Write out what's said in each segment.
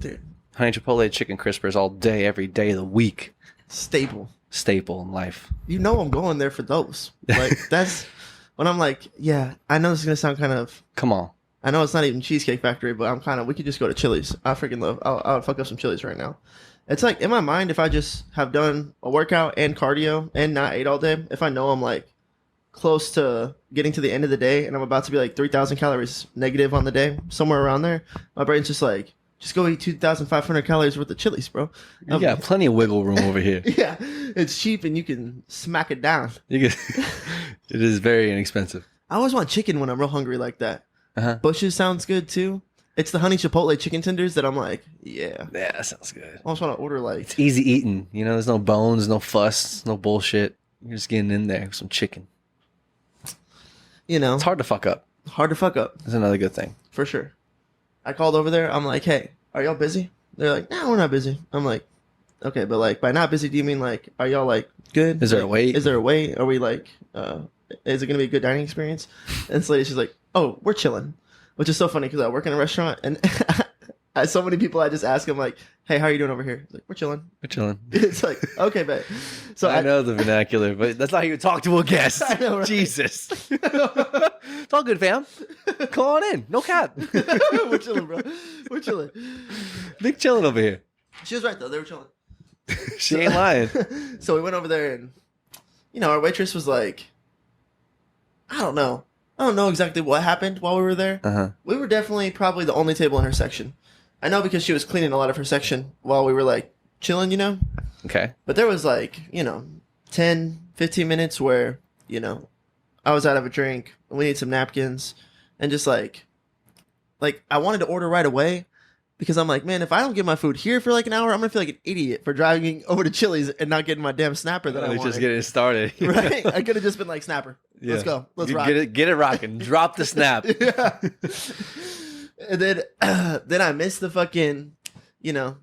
Dude. Honey Chipotle chicken crispers all day, every day of the week. Staple in life. You know I'm going there for those. Like, that's when I'm like, yeah, I know this is going to sound kind of... Come on. I know it's not even Cheesecake Factory, but I'm kind of... We could just go to Chili's. I freaking love... I would fuck up some Chili's right now. It's like, in my mind, if I just have done a workout and cardio and not ate all day, if I know I'm like close to getting to the end of the day and I'm about to be like 3,000 calories negative on the day, somewhere around there, my brain's just like, just go eat 2,500 calories worth of Chili's, bro. You got plenty of wiggle room over here. Yeah, it's cheap and you can smack it down. It is very inexpensive. I always want chicken when I'm real hungry like that. Bush's sounds good too. It's the honey chipotle chicken tenders that I'm like, yeah. Yeah, that sounds good. I almost want to order like... It's easy eating. You know, there's no bones, no fuss, no bullshit. You're just getting in there with some chicken. You know. It's hard to fuck up. Hard to fuck up. That's another good thing. For sure. I called over there. I'm like, hey, are y'all busy? They're like, no, we're not busy. I'm like, okay, but like by not busy, do you mean like, are y'all like good? Is there like, a wait? Is there a wait? Are we like, is it going to be a good dining experience? And this lady, she's like, oh, we're chilling. Which is so funny because I work in a restaurant and so many people I just ask them like, hey, how are you doing over here? Like, we're chilling. We're chilling. It's like, okay, bet. So I know the vernacular, but that's not how you talk to a guest. I know, right? Jesus. It's all good, fam. Come on in. No cap. We're chilling, bro. We're chilling. Big chilling over here. She was right though. They were chilling. She ain't lying. So we went over there and, you know, our waitress was like, I don't know exactly what happened while we were there. We were definitely probably the only table in her section. I know because she was cleaning a lot of her section while we were like chilling, you know? Okay. But there was like, you know, 10, 15 minutes where, you know, I was out of a drink, we need some napkins, and just like I wanted to order right away because I'm like, man, if I don't get my food here for like an hour, I'm going to feel like an idiot for driving over to Chili's and not getting my damn snapper that I wanted. Just getting it started. Right? I could have just been like, snapper. Yeah. Let's go. Let's rock. Get it rocking. Drop the snap. Yeah. And then I missed the fucking, you know.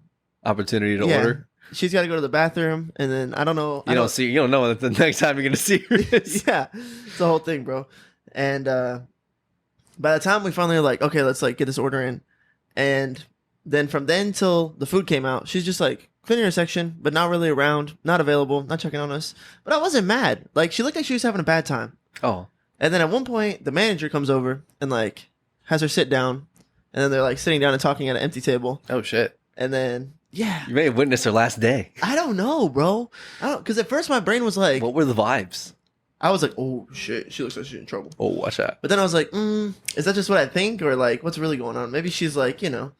Opportunity to order. She's got to go to the bathroom, and then I don't know. You don't know the next time you're going to see her is. Yeah. It's the whole thing, bro. And by the time we finally were like, okay, let's like get this order in. And then from then till the food came out, she's just like cleaning her section, but not really around, not available, not checking on us. But I wasn't mad. Like, she looked like she was having a bad time. Oh. And then at one point, the manager comes over and like has her sit down. And then they're like sitting down and talking at an empty table. Oh, shit. And then, yeah. You may have witnessed her last day. I don't know, bro. Because at first my brain was like... What were the vibes? I was like, oh, shit. She looks like she's in trouble. Oh, watch out. But then I was like, is that just what I think? Or like, what's really going on? Maybe she's like, you know...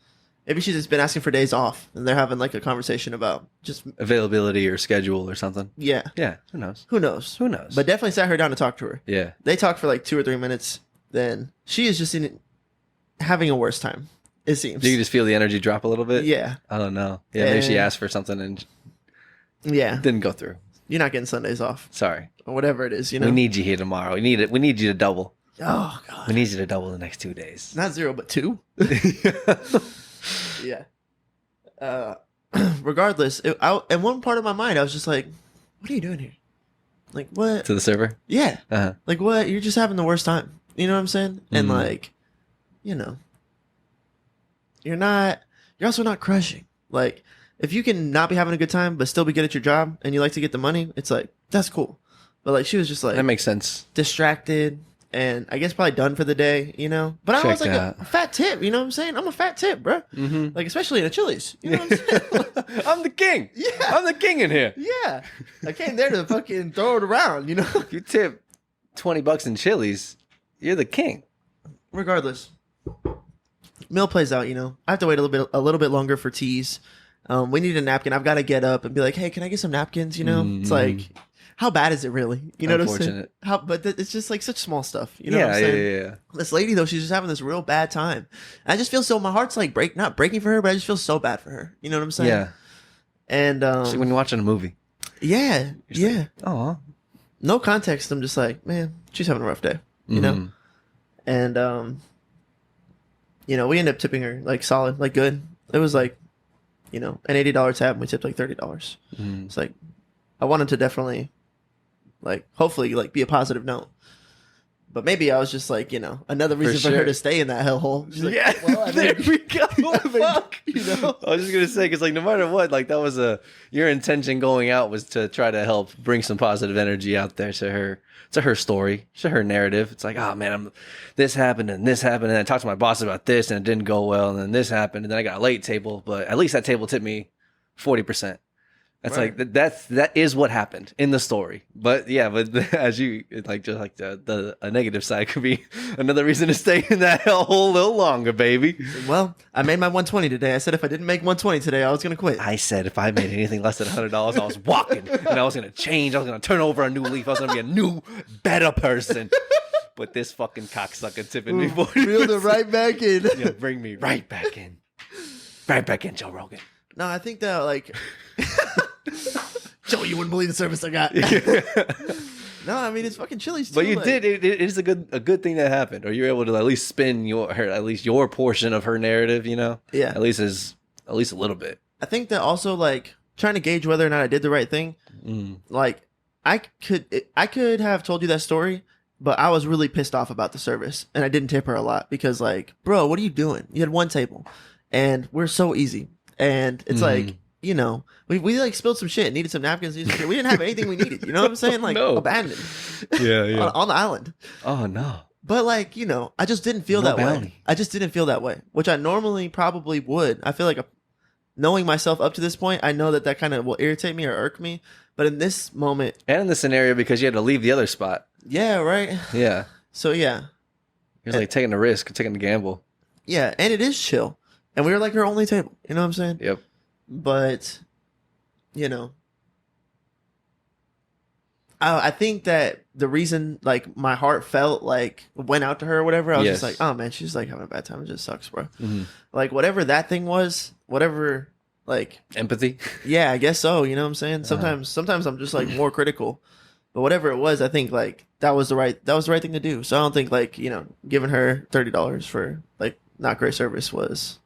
Maybe she's just been asking for days off, and they're having like a conversation about just availability or schedule or something. Yeah. Yeah. Who knows? Who knows? Who knows? But definitely sat her down to talk to her. Yeah. They talked for like 2 or 3 minutes. Then she is just having a worse time, it seems. Do you just feel the energy drop a little bit? Yeah. I don't know. Yeah. Maybe she asked for something and didn't go through. You're not getting Sundays off. Sorry. Or whatever it is, you know? We need you here tomorrow. We need it. We need you to double. Oh, God. We need you to double the next 2 days. Not 0, but 2. Yeah. Regardless, in one part of my mind, I was just like, what are you doing here? Like, what? To the server? Yeah. Like, what? You're just having the worst time. You know what I'm saying? And like, you know, you're also not crushing. Like, if you can not be having a good time, but still be good at your job and you like to get the money, it's like, that's cool. But like, she was just like, that makes sense. Distracted. And I guess probably done for the day, you know? But I was like a fat tip, you know what I'm saying? I'm a fat tip, bro. Mm-hmm. Like, especially in a Chili's. You know what I'm saying? I'm the king. Yeah. I'm the king in here. Yeah. I came there to fucking throw it around, you know? If you tip $20 in Chili's, you're the king. Regardless. Meal plays out, you know? I have to wait a little bit longer for teas. We need a napkin. I've got to get up and be like, hey, can I get some napkins, you know? It's like... How bad is it really? You know what I'm saying? But it's just like such small stuff. You know what I'm saying? Yeah. This lady, though, she's just having this real bad time. And I just feel so, my heart's like not breaking for her, but I just feel so bad for her. You know what I'm saying? Yeah. And especially when you're watching a movie. Yeah. Yeah. Like, oh. No context. I'm just like, man, she's having a rough day. You know? And, you know, we ended up tipping her like solid, like good. It was like, you know, an $80 tab and we tipped like $30. It's like, I wanted to definitely... like hopefully like be a positive note, But maybe I was just like, another reason for her to stay in that hellhole. She's like, yeah, well, there we go. Fuck. I was just gonna say, because like no matter what, like that was your intention going out was to try to help bring some positive energy out there to her story, to her narrative. It's like, oh man, this happened and I talked to my boss about this and it didn't go well, and then this happened and then I got a late table, but at least that table tipped me 40%. That's right. Like that is what happened in the story. But yeah, but as you like, just like the a negative side could be another reason to stay in that hole a little longer, baby. Well, I made my 120 today. I said if I didn't make 120 today, I was gonna quit. I said if I made anything less than $100, I was walking and I was gonna change. I was gonna turn over a new leaf. I was gonna be a new, better person. But this fucking cocksucker tipping me 40%. Reeled it right back in. Yeah, bring me right back in. Right back in, Joe Rogan. No, I think that like Joe, you wouldn't believe the service I got. No, I mean it's fucking Chili's too. But you did. It is a good thing that happened, or you're able to at least spin your portion of her narrative. Yeah. At least a little bit. I think that also like trying to gauge whether or not I did the right thing. Like I could have told you that story, but I was really pissed off about the service, and I didn't tip her a lot because like, bro, what are you doing? You had one table, and we're so easy, and it's like. We like spilled some shit, needed some napkins. We didn't have anything we needed. You know what I'm saying? Like abandoned. Yeah. on the island. Oh no. But like, I just didn't feel that way. I just didn't feel that way, which I normally probably would. I feel like knowing myself up to this point, I know that kind of will irritate me or irk me. But in this moment, and in this scenario, because you had to leave the other spot. Yeah. Right. Yeah. So yeah. It was like taking a risk, taking a gamble. Yeah, and it is chill, and we were like her only table. You know what I'm saying? Yep. But, I think that the reason, like, my heart felt like went out to her or whatever, I was just like, oh man, she's like having a bad time. It just sucks, bro. Mm-hmm. Like, whatever that thing was, whatever, like, empathy. Yeah, I guess so. You know what I'm saying? Sometimes I'm just like more critical, but whatever it was, I think like that was the right thing to do. So I don't think like giving her $30 for like not great service was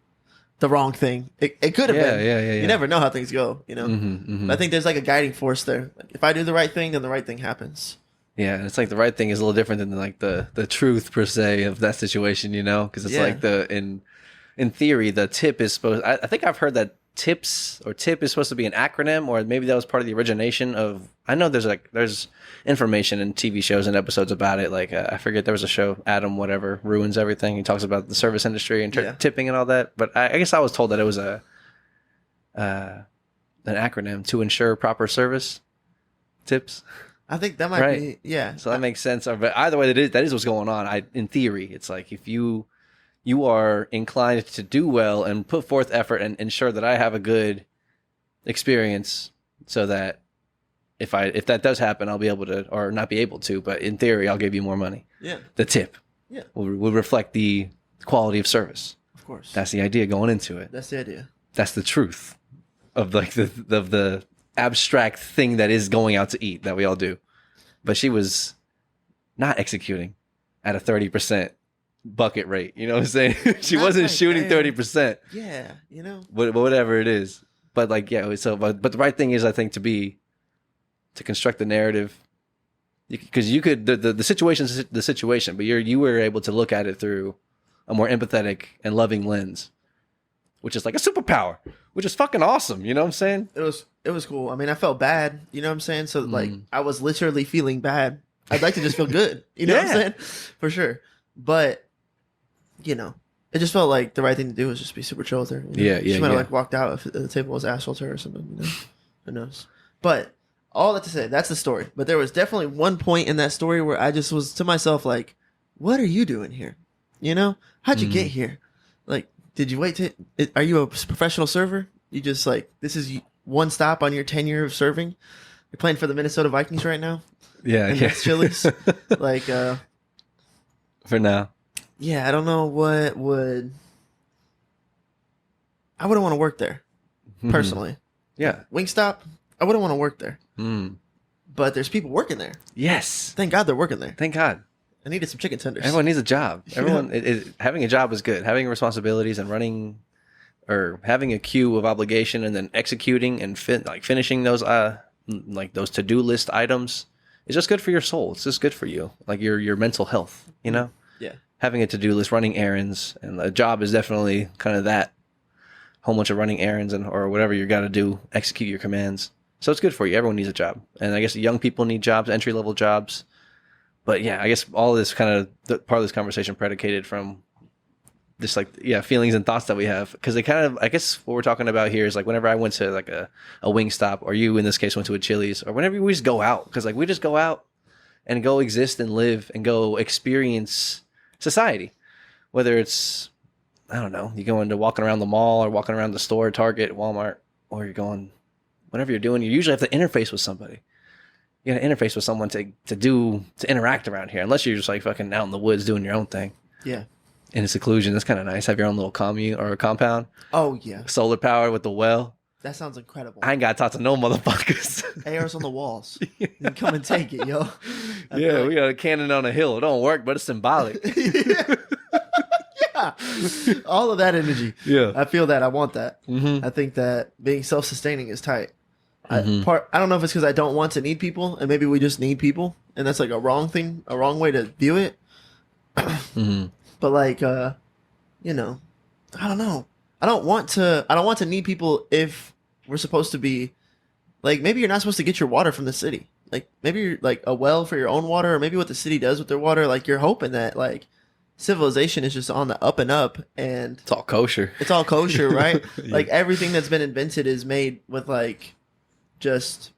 the wrong thing. It could have been. Yeah. You never know how things go, I think there's like a guiding force there. Like if I do the right thing, then the right thing happens. Yeah, and it's like the right thing is a little different than like the truth per se of that situation, because it's like in theory the tip is supposed. I think I've heard that tip is supposed to be an acronym, or maybe that was part of the origination of. I know there's information in TV shows and episodes about it. Like I forget, there was a show, Adam whatever ruins everything. He talks about the service industry and tipping and all that. But I guess I was told that it was an acronym to ensure proper service. Tips. I think that might be So that makes sense. But either way, that is what's going on. In theory, it's like if you are inclined to do well and put forth effort and ensure that I have a good experience, so that if that does happen, I'll be able to, or not be able to, but in theory, I'll give you more money. Yeah. The tip. Yeah. Will reflect the quality of service. Of course. That's the idea going into it. That's the idea. That's the truth of like the abstract thing that is going out to eat that we all do. But she was not executing at a 30% bucket rate. You know what I'm saying? She wasn't shooting 30%. Yeah, But whatever it is. But like, yeah, so but the right thing is, I think, to construct the narrative, because you could the situation's the situation, but you were able to look at it through a more empathetic and loving lens, which is like a superpower, which is fucking awesome. You know what I'm saying? It was cool. I mean, I felt bad. You know what I'm saying? So like, I was literally feeling bad. I'd like to just feel good. You know what I'm saying? For sure. But it just felt like the right thing to do was just be super chill with her. She might have like walked out if the table was asshole to her or something. Who knows? But all that to say, that's the story. But there was definitely one point in that story where I just was to myself like, what are you doing here? How'd you get here? Like, did you wait are you a professional server? You just like, this is one stop on your tenure of serving? You're playing for the Minnesota Vikings right now? Yeah. That's Chili's? Like, for now. Yeah, I don't know what would... I wouldn't want to work there, personally. Yeah. Wingstop, I wouldn't want to work there. But there's people working there. Yes. Thank God they're working there. Thank God. I needed some chicken tenders. Everyone needs a job. Everyone, having a job is good. Having responsibilities and running, or having a queue of obligation and then executing and finishing those those to-do list items it's just good for your soul. It's just good for you, like your mental health. You know, Yeah. Having a to-do list, running errands, and a job is definitely kind of that whole bunch of running errands and or whatever you got to do, execute your commands. So it's good for you. Everyone needs a job, and I guess young people need jobs, entry level jobs. But yeah, I guess all of this kind of part of this conversation predicated from just like feelings and thoughts that we have, because they kind of, I guess what we're talking about here is like whenever I went to like a Wingstop, or you in this case went to a Chili's, or whenever we just go out, because like we just go out and go exist and live and go experience society, whether it's, I don't know, you go into walking around the mall or walking around the store, Target, Walmart, or you're going, whatever you're doing, you usually have to interface with somebody. You got to interface with someone to interact around here, unless you're just like fucking out in the woods doing your own thing. Yeah. In seclusion, that's kind of nice. Have your own little commune or compound. Oh yeah. Solar power with the well. That sounds incredible. I ain't got to talk to no motherfuckers. AR's on the walls. You can come and take it, yo. We got a cannon on a hill. It don't work, but it's symbolic. Yeah. All of that energy. Yeah. I feel that. I want that. Mm-hmm. I think that being self-sustaining is tight. Mm-hmm. I don't know if it's because I don't want to need people, and maybe we just need people, and that's like a wrong way to view it. Mm-hmm. But like, I don't know. I don't want to need people if we're supposed to be, like, maybe you're not supposed to get your water from the city. Like, maybe you're like a well for your own water, or maybe what the city does with their water. Like, you're hoping that like civilization is just on the up and up, and It's all kosher. it's all kosher, right? Yeah. Like everything that's been invented is made with like just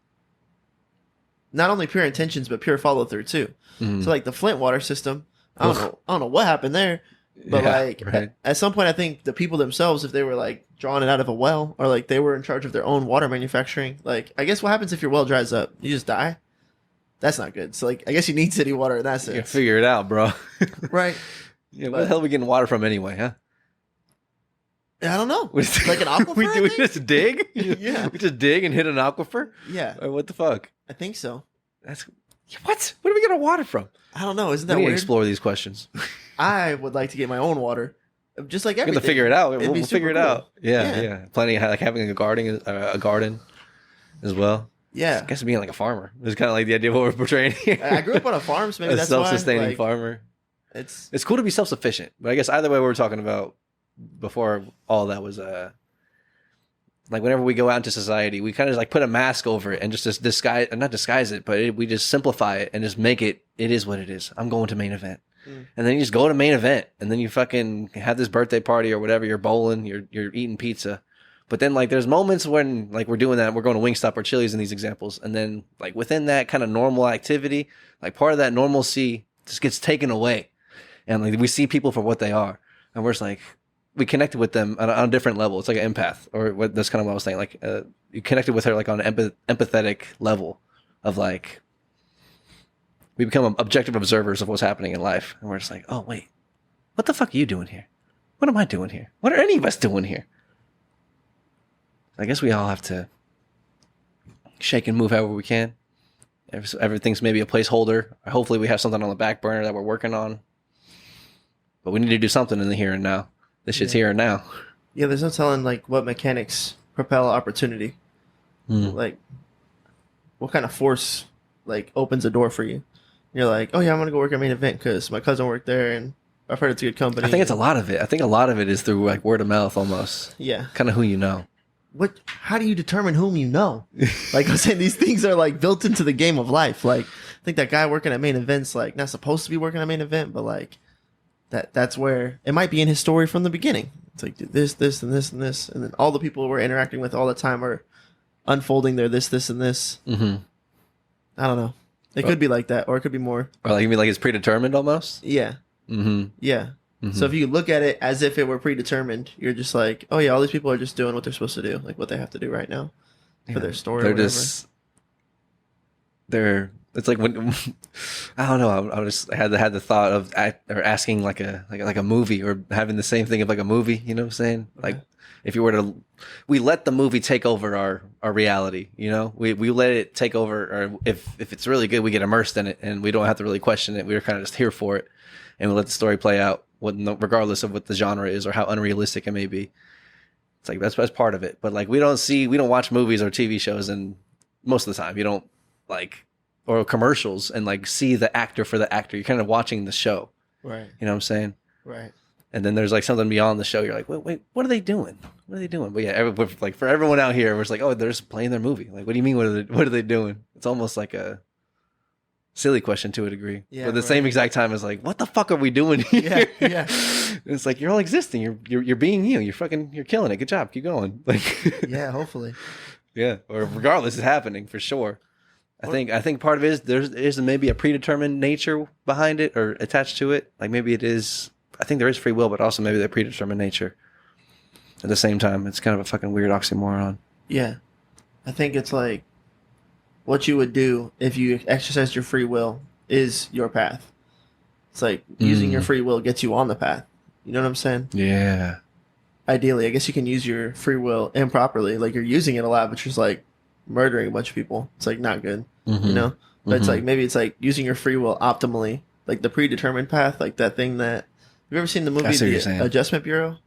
not only pure intentions but pure follow through too. Mhm. So like the Flint water system, I don't know what happened there, but Yeah, like right. at some point I think the people themselves, if they were like drawing it out of a well, or like they were in charge of their own water manufacturing, like I guess what happens if your well dries up? You just die. That's not good. So like I guess you need city water in that You sense, figure it out, bro. right? Yeah, where the hell are we getting water from anyway, huh? I don't know. What is- Like an aquifer, we I do we think? just dig? Yeah. We just dig and hit an aquifer? Yeah, Or what the fuck? I think so. That's what? Where do we get our water from? I don't know. Isn't We that need to weird? explore these questions. I would like to get my own water, just like We everything. have to figure it out. It'd We'll be figure it super cool. out. Yeah, Yeah. yeah. Plenty of like having a garden as well. I Yeah, guess being like a farmer is kind of like the idea of what we're portraying here. I grew up on a farm, so maybe A that's self-sustaining why. Like, farmer. it's It's cool to be self-sufficient, but I guess either way, we were talking about before all that was like whenever we go out into society, we kind of like put a mask over it and just disguise, not disguise it, but we just simplify it and just make it. It is what it is. I'm going to main event, and then you just go to main event, and then you fucking have this birthday party or whatever. You're bowling, you're eating pizza, but then like there's moments when like we're doing that, we're going to Wingstop or Chili's in these examples, and then like within that kind of normal activity, like part of that normalcy just gets taken away. And like we see people for what they are, and we're just like we connected with them on a different level. It's like an empath, or what? That's kind of what I was saying. Like you connected with her like on an empathetic level of like we become objective observers of what's happening in life, and we're just like, oh wait, what the fuck are you doing here? What am I doing here? What are any of us doing here? I guess we all have to shake and move however we can. Everything's maybe a placeholder. Hopefully, we have something on the back burner that we're working on. But we need to do something in the here and now. This shit's here and now. yeah. There's no telling like what mechanics propel opportunity. Like, what kind of force like opens a door for you? You're like, oh yeah, I'm gonna go work at main event because my cousin worked there, and I've heard it's a good company. I think it's a lot of it. I think a lot of it is through like word of mouth almost. Yeah. Kind of who you know. What? How do you determine whom you know? Like I'm saying, these things are like built into the game of life. Like I think that guy working at main events, like not supposed to be working at main event, but like that's where it might be in his story from the beginning. It's like this, this, and this, and this, and then all the people we're interacting with all the time are unfolding their this, and this. Mm-hmm. I don't know. It could be like that, or it could be more. Or like you mean like it's predetermined almost? Yeah, Mm-hmm. yeah. Mhm. So if you look at it as if it were predetermined, you're just like, oh yeah, all these people are just doing what they're supposed to do, like what they have to do right now for their story. They're or whatever. just it's like when I don't know. I had the thought of asking like a movie, or having the same thing of like a movie. You know what I'm saying? Like if you were to, we let the movie take over our reality. You know, we let it take over, or if it's really good, we get immersed in it, and we don't have to really question it. We're kind of just here for it, and we let the story play out, regardless of what the genre is or how unrealistic it may be. It's like that's part of it. But like we don't watch movies or TV shows, and most of the time you don't like or commercials and like see the actor for the actor. You're kind of watching the show. Right. You know what I'm saying? Right. And then there's like something beyond the show. You're like, wait, what are they doing? What are they doing? But yeah, like for everyone out here, we're just like, oh, they're just playing their movie. Like, what do you mean? What are they doing? It's almost like a silly question to a degree. Yeah, but at the same exact time, it's like, what the fuck are we doing here? Yeah. It's like, you're all existing. You're being you. You're killing it. Good job. Keep going. Like, yeah, hopefully. Yeah. Or regardless, it's happening for sure. I think part of it is there's maybe a predetermined nature behind it or attached to it. Like maybe it is. I think there is free will, but also maybe the predetermined nature. At the same time, it's kind of a fucking weird oxymoron. Yeah. I think it's like what you would do if you exercised your free will is your path. It's like using your free will gets you on the path. You know what I'm saying? Yeah. Ideally, I guess you can use your free will improperly. Like you're using it a lot, but you're just like murdering a bunch of people. It's like not good, you know? But it's like maybe it's like using your free will optimally, like the predetermined path, like that thing that. Have you ever seen the movie The Adjustment Bureau?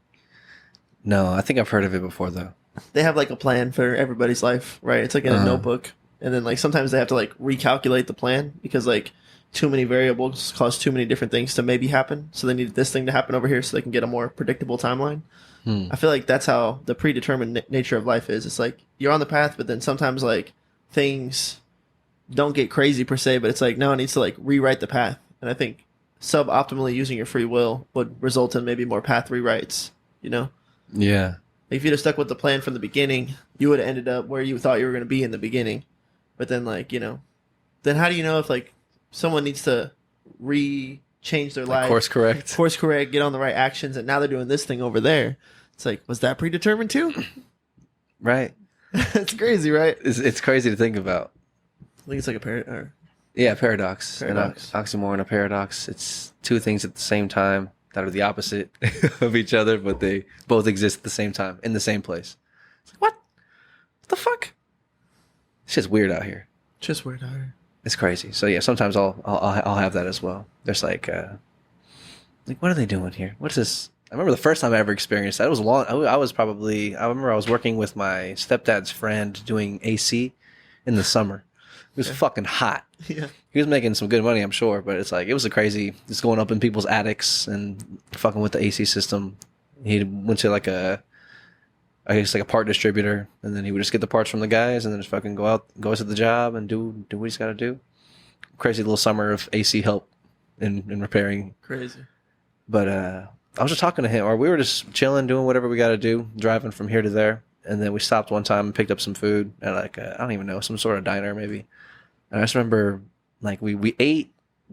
No, I think I've heard of it before though. They have like a plan for everybody's life, right? It's like in a notebook. And then like sometimes they have to like recalculate the plan because like too many variables cause too many different things to maybe happen. So they need this thing to happen over here so they can get a more predictable timeline. I feel like that's how the predetermined nature of life is. It's like you're on the path, but then sometimes like things don't get crazy per se, but it's like now it needs to like rewrite the path. And I think suboptimally using your free will would result in maybe more path rewrites, you know? Yeah. Like if you'd have stuck with the plan from the beginning, you would have ended up where you thought you were going to be in the beginning. But then like, you know, then how do you know if like someone needs to change their life? Course correct, get on the right actions, and now they're doing this thing over there. It's like, was that predetermined too? Right. It's crazy, right? It's crazy to think about. I think it's like a paradox. An oxymoron, a paradox. It's two things at the same time that are the opposite of each other, but they both exist at the same time in the same place. It's like, what the fuck? It's just weird out here. It's crazy. So yeah, sometimes I'll have that as well. There's like what are they doing here? What's this? I remember the first time I ever experienced that. It was long. I remember I was working with my stepdad's friend doing AC in the summer. It was fucking hot. Yeah. He was making some good money, I'm sure, but it's like, it was a crazy, just going up in people's attics and fucking with the AC system. He went to like a part distributor, and then he would just get the parts from the guys and then just fucking go to the job and do what he's got to do. Crazy little summer of AC help in repairing. Crazy. But I was just talking to him, or we were just chilling, doing whatever we got to do, driving from here to there. And then we stopped one time and picked up some food at like, I don't even know, some sort of diner maybe. And I just remember like we ate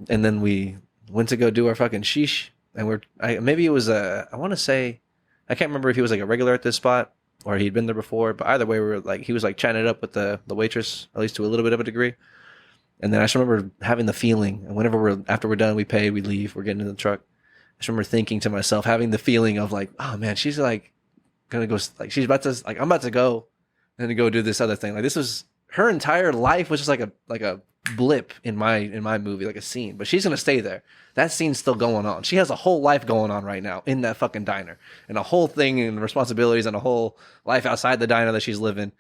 and then we went to go do our fucking sheesh. And maybe it was I want to say, I can't remember if he was like a regular at this spot or he'd been there before, but either way, we were like, he was like chatting it up with the waitress, at least to a little bit of a degree. And then I just remember having the feeling, and after we're done, we pay, we leave, we're getting in the truck. I just remember thinking to myself, having the feeling of like, oh man, she's like gonna go, like she's about to, like I'm about to go and to go do this other thing. Like this was her entire life was just like a blip in my movie, like a scene. But she's gonna stay there. That scene's still going on. She has a whole life going on right now in that fucking diner, and a whole thing and responsibilities and a whole life outside the diner that she's living.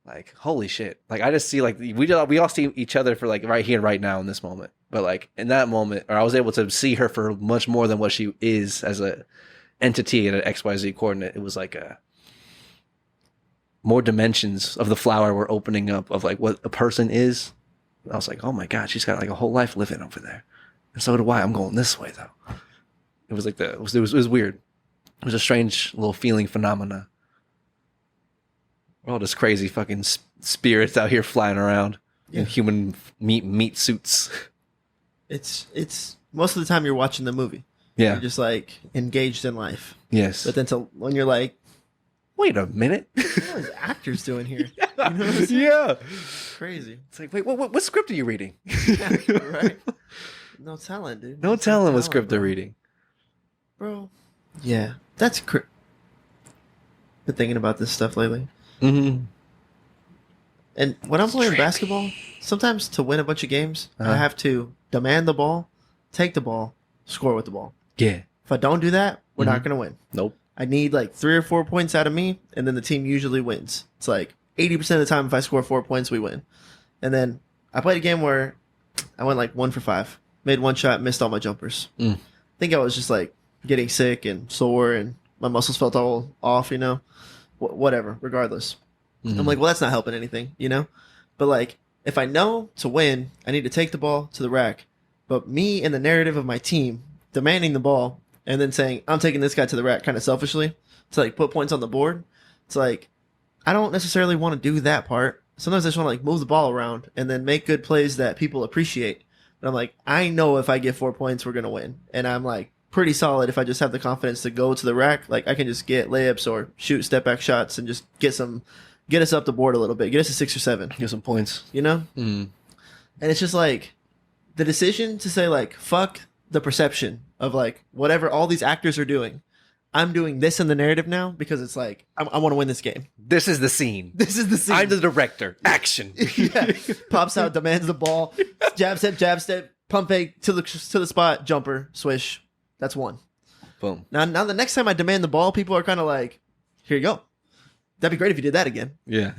Like holy shit! Like I just see like we all see each other for like right here, right now in this moment. But like in that moment, or I was able to see her for much more than what she is as a entity at an XYZ coordinate. It was like more dimensions of the flower were opening up of like what a person is. I was like, oh my God, she's got like a whole life living over there. And so do I. I'm going this way though. It was like it was weird. It was a strange little feeling phenomena. We're all just crazy fucking spirits out here flying around in human meat suits. It's most of the time you're watching the movie. Yeah. You're just like engaged in life. Yes. But then when you're like, wait a minute. What are these actors doing here? Yeah. You know what I'm saying? Yeah. Crazy. It's like, wait, what script are you reading? Yeah, right. No telling, dude. No telling what script they're reading. Bro. Yeah. That's been thinking about this stuff lately. Mm-hmm. And when I'm playing basketball, sometimes to win a bunch of games, I have to demand the ball, take the ball, score with the ball. Yeah. If I don't do that, we're not going to win. Nope. I need like 3 or 4 points out of me, and then the team usually wins. It's like 80% of the time, if I score 4 points, we win. And then I played a game where I went like 1 for 5. Made one shot, missed all my jumpers. I think I was just like getting sick and sore, and my muscles felt all off. Whatever. Regardless, I'm like, well, that's not helping anything. But like, if I know to win, I need to take the ball to the rack. But me and the narrative of my team demanding the ball and then saying I'm taking this guy to the rack kind of selfishly to like put points on the board. It's like I don't necessarily want to do that part. Sometimes I just want to like move the ball around and then make good plays that people appreciate. But I'm like, I know if I get 4 points, we're gonna win, and I'm like pretty solid if I just have the confidence to go to the rack. Like I can just get layups or shoot step back shots and just get us up the board a little bit, get us to 6 or 7, get some points. And it's just like the decision to say like fuck the perception of like whatever all these actors are doing. I'm doing this in the narrative now because it's like I want to win this game. This is the scene. I'm the director. Action. Yeah. Pops out, demands the ball, jab step, pump fake to the spot, jumper, swish. That's 1. Boom. Now the next time I demand the ball, people are kind of like, here you go. That'd be great if you did that again. Yeah.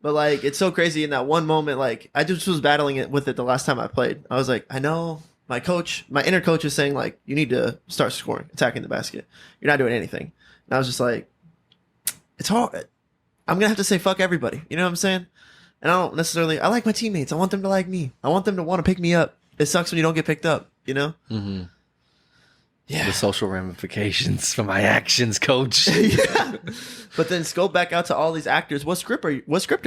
But like it's so crazy in that one moment. Like I just was battling it with it the last time I played. I was like, I know. My inner coach is saying like, you need to start scoring, attacking the basket. You're not doing anything. And I was just like, it's hard. I'm going to have to say fuck everybody. You know what I'm saying? And I like my teammates. I want them to like me. I want them to want to pick me up. It sucks when you don't get picked up, Mm-hmm. Yeah. The social ramifications for my actions, coach. Yeah. But then scope back out to all these actors. What script are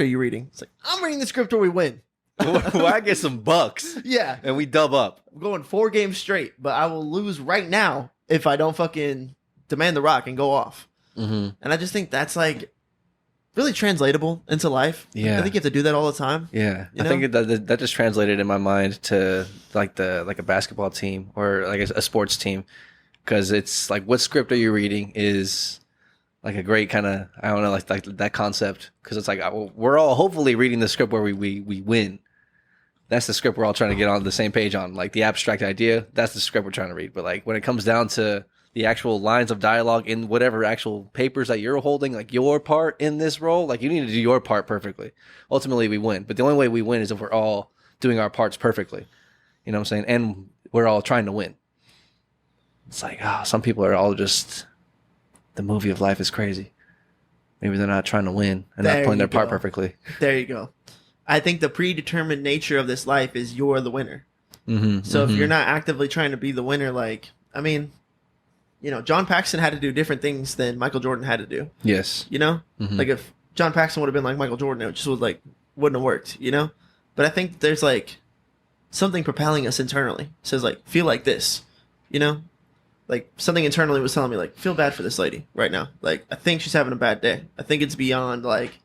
you reading? It's like, I'm reading the script where we win. Well, I get some bucks. Yeah. And we dub up. I'm going 4 games straight, but I will lose right now if I don't fucking demand the rock and go off. Mm-hmm. And I just think that's like really translatable into life. Yeah. I think you have to do that all the time. Yeah. I think that just translated in my mind to like a basketball team or like a sports team. Because it's like, what script are you reading is like a great kind of, I don't know, like that concept. Because it's like, we're all hopefully reading the script where we win. That's the script we're all trying to get on the same page on. Like the abstract idea, that's the script we're trying to read. But like when it comes down to the actual lines of dialogue in whatever actual papers that you're holding, like your part in this role, like you need to do your part perfectly. Ultimately, we win. But the only way we win is if we're all doing our parts perfectly. You know what I'm saying? And we're all trying to win. It's like, some people are all just, the movie of life is crazy. Maybe they're not trying to win and not playing their part perfectly. There you go. I think the predetermined nature of this life is you're the winner. Mm-hmm, so if you're not actively trying to be the winner, like, I mean, John Paxson had to do different things than Michael Jordan had to do. Yes. Mm-hmm. Like if John Paxson would have been like Michael Jordan, it just wouldn't have worked, But I think there's like something propelling us internally. It says like, feel like this, Like something internally was telling me like, feel bad for this lady right now. Like I think she's having a bad day. I think it's beyond like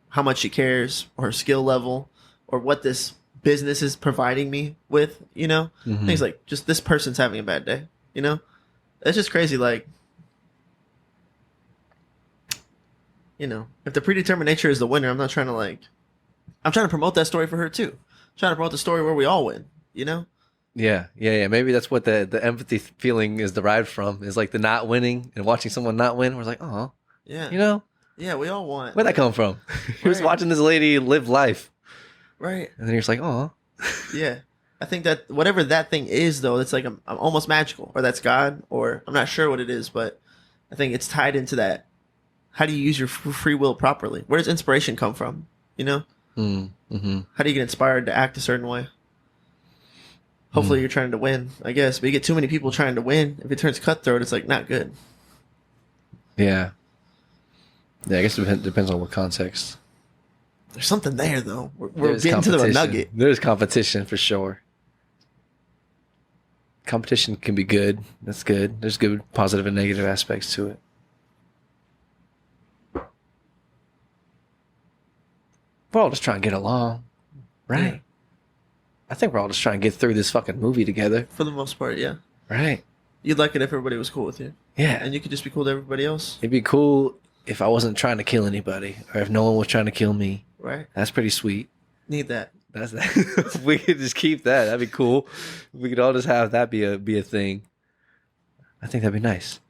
how much she cares or her skill level or what this business is providing me with, Mm-hmm. Things like just this person's having a bad day, It's just crazy. Like, if the predetermined nature is the winner, I'm trying to promote that story for her too. I'm trying to promote the story where we all win, Yeah. Maybe that's what the empathy feeling is derived from, is like the not winning and watching someone not win. We're like, oh, yeah. Yeah, we all want. Where'd that come from? He was watching this lady live life. Right. And then you're just like, oh. Yeah. I think that whatever that thing is, though, it's like I'm almost magical, or that's God, or I'm not sure what it is, but I think it's tied into that. How do you use your free will properly? Where does inspiration come from? Mm-hmm. How do you get inspired to act a certain way? Hopefully you're trying to win, I guess. But you get too many people trying to win. If it turns cutthroat, it's like not good. Yeah. Yeah, I guess it depends on what context. There's something there, though. We're getting to the nugget. There's competition for sure. Competition can be good. That's good. There's good positive and negative aspects to it. We're all just trying to get along, right? Yeah. I think we're all just trying to get through this fucking movie together. For the most part, yeah. Right. You'd like it if everybody was cool with you. Yeah. And you could just be cool to everybody else. It'd be cool if I wasn't trying to kill anybody, or if no one was trying to kill me. Right. That's pretty sweet. Need that. That's that. We could just keep that. That'd be cool. We could all just have that be a thing. I think that'd be nice.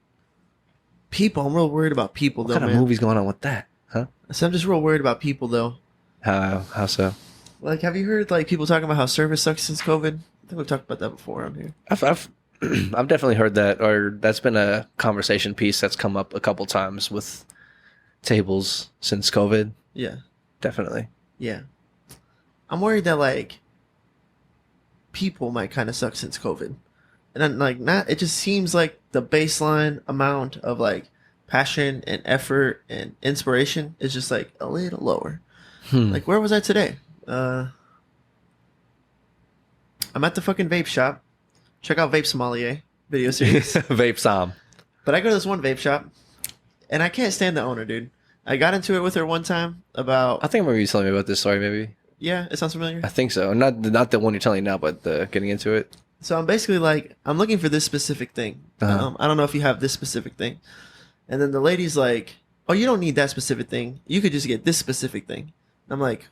People, I'm real worried about people, what kind of movie's going on with that, huh? So I'm just real worried about people, though. How so? Like, have you heard like people talking about how service sucks since COVID? I think we've talked about that before on here. I've I've definitely heard that, or that's been a conversation piece that's come up a couple times with tables since COVID. Yeah. Definitely. Yeah. I'm worried that like people might kind of suck since COVID. And then like not it just seems like the baseline amount of like passion and effort and inspiration is just like a little lower. Like where was I today? I'm at the fucking vape shop. Check out Vape Sommelier video series. Vape Som. But I go to this one vape shop and I can't stand the owner, dude. I got into it with her one time about I think maybe you telling me about this story, maybe. Yeah, it sounds familiar. I think so. Not the one you're telling now, but getting into it. So I'm basically like, I'm looking for this specific thing. I don't know if you have this specific thing. And then the lady's like, oh, you don't need that specific thing. You could just get this specific thing. And I'm like,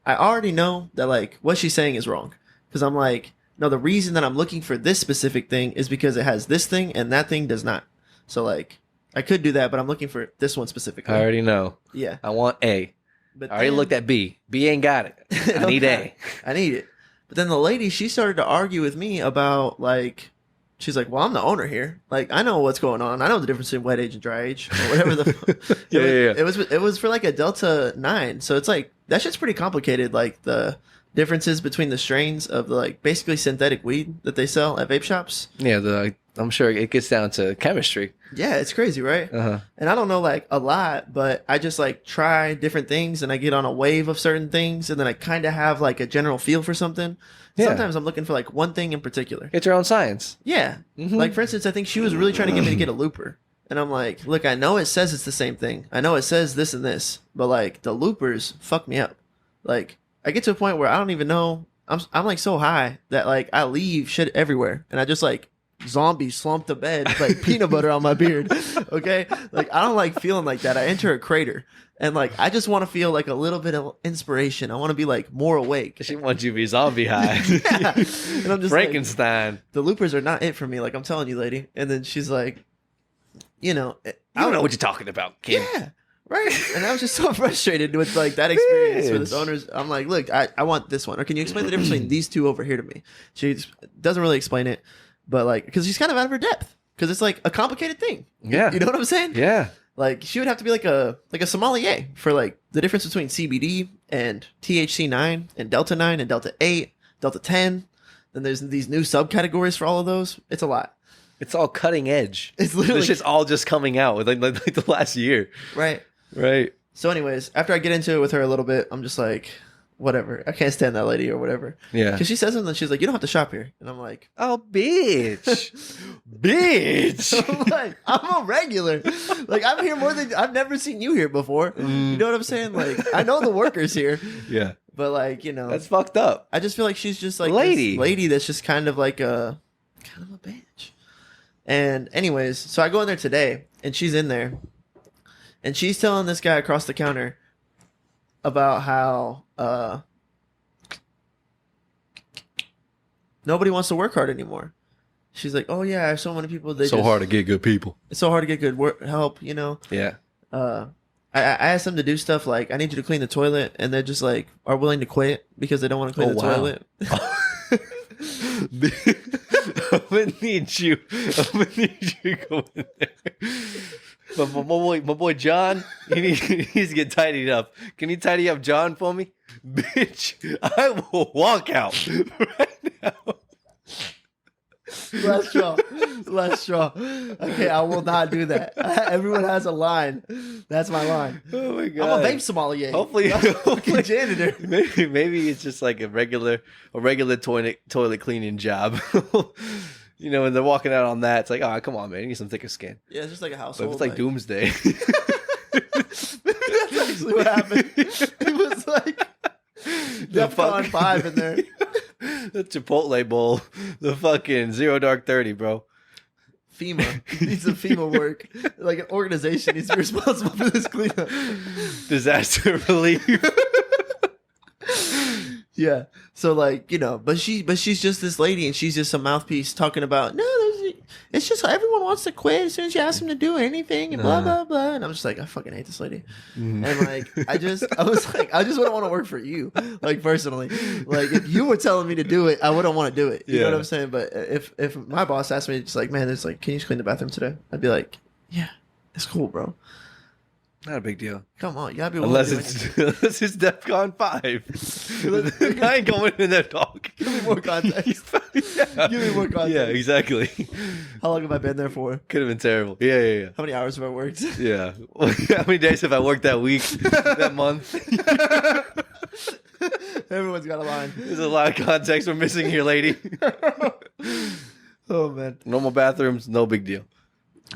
I already know that like what she's saying is wrong. Because I'm like, no, the reason that I'm looking for this specific thing is because it has this thing and that thing does not. So like, I could do that, but I'm looking for this one specifically. I already know. Yeah. I want A. But I already looked at B. B ain't got it. I need A. I need it. But then the lady, she started to argue with me about like, she's like, well, I'm the owner here. Like, I know what's going on. I know the difference between wet age and dry age or whatever the. Yeah. It was for like a Delta 9. So it's like, that shit's pretty complicated. Like the differences between the strains of the like basically synthetic weed that they sell at vape shops. Yeah, I'm sure it gets down to chemistry. Yeah, it's crazy, right? Uh-huh. And I don't know like a lot, but I just like try different things and I get on a wave of certain things and then I kind of have like a general feel for something. Yeah. Sometimes I'm looking for like one thing in particular. It's your own science. Yeah. Mm-hmm. Like for instance, I think she was really trying to get me to get a looper. And I'm like, look, I know it says it's the same thing. I know it says this and this, but like the loopers fuck me up. Like I get to a point where I don't even know. I'm like so high that like I leave shit everywhere and I just like zombie slump to bed like peanut butter on my beard. Okay, like I don't like feeling like that. I enter a crater and like I just want to feel like a little bit of inspiration. I want to be like more awake. She wants you to be zombie high. Yeah. And I'm just Frankenstein. like, the loopers are not it for me, like I'm telling you, lady. And then she's like, you know, I don't know what you're talking about, kid. Yeah, right. And I was just so frustrated with like that experience with this owners. I'm like, look, I want this one. Or can you explain the difference between these two over here to me? She doesn't really explain it. But like, because she's kind of out of her depth, because it's like a complicated thing. Yeah, you know what I'm saying? Yeah. Like she would have to be like a sommelier for like the difference between CBD and THC 9 and Delta 9 and Delta 8, Delta 10. Then there's these new subcategories for all of those. It's a lot. It's all cutting edge. It's literally this shit's all just coming out with like the last year. Right. Right. So, anyways, after I get into it with her a little bit, I'm just like, whatever. I can't stand that lady or whatever. Yeah. Because she says something, she's like, you don't have to shop here. And I'm like, oh, bitch. Bitch. I'm like, I'm a regular. Like, I'm here more than, I've never seen you here before. You know what I'm saying? Like, I know the workers here. Yeah. But, like, you know. That's fucked up. I just feel like she's just like lady. This lady that's just kind of like a bitch. And, anyways, so I go in there today, and she's in there. And she's telling this guy across the counter about how nobody wants to work hard anymore. She's like, oh yeah, I have so many people. Hard to get good people. It's so hard to get good help, you know. Yeah. I asked them to do stuff like I need you to clean the toilet, and they're just like are willing to quit because they don't want to clean the toilet. I'm gonna need you to go in there. But my boy John, he needs to get tidied up. Can you tidy up John for me? Bitch, I will walk out right now. Last straw. Okay, I will not do that. Everyone has a line. That's my line. Oh my god. I'm a vape sommelier. Hopefully janitor. Maybe it's just like a regular toilet cleaning job. You know, when they're walking out on that, it's like, oh, come on, man, you need some thicker skin. Yeah, it's just like a household. But it's like doomsday. That's actually what happened. It was like DEFCON 5 in there. The Chipotle bowl, the fucking 0 Dark 30, bro. FEMA needs some FEMA work. Like an organization needs to be responsible for this cleanup. Disaster relief. Yeah. So like, you know, but she's just this lady and she's just a mouthpiece talking about, no, it's just everyone wants to quit as soon as you ask them to do anything and blah blah blah. And I'm just like, I fucking hate this lady. And like, I was like, I just wouldn't want to work for you, like personally. Like if you were telling me to do it, I wouldn't want to do it. You know what I'm saying? But if my boss asked me, just like, man, it's like, can you just clean the bathroom today? I'd be like, yeah, it's cool, bro. Not a big deal. Come on, you gotta be unless it's DEFCON 5. I ain't going in there, dog. Give me more context. Yeah. Give me more context. Yeah, exactly. How long have I been there for? Could have been terrible. Yeah. How many hours have I worked? Yeah. How many days have I worked that week, that month? Everyone's got a line. There's a lot of context we're missing here, lady. Oh man. Normal bathrooms, no big deal.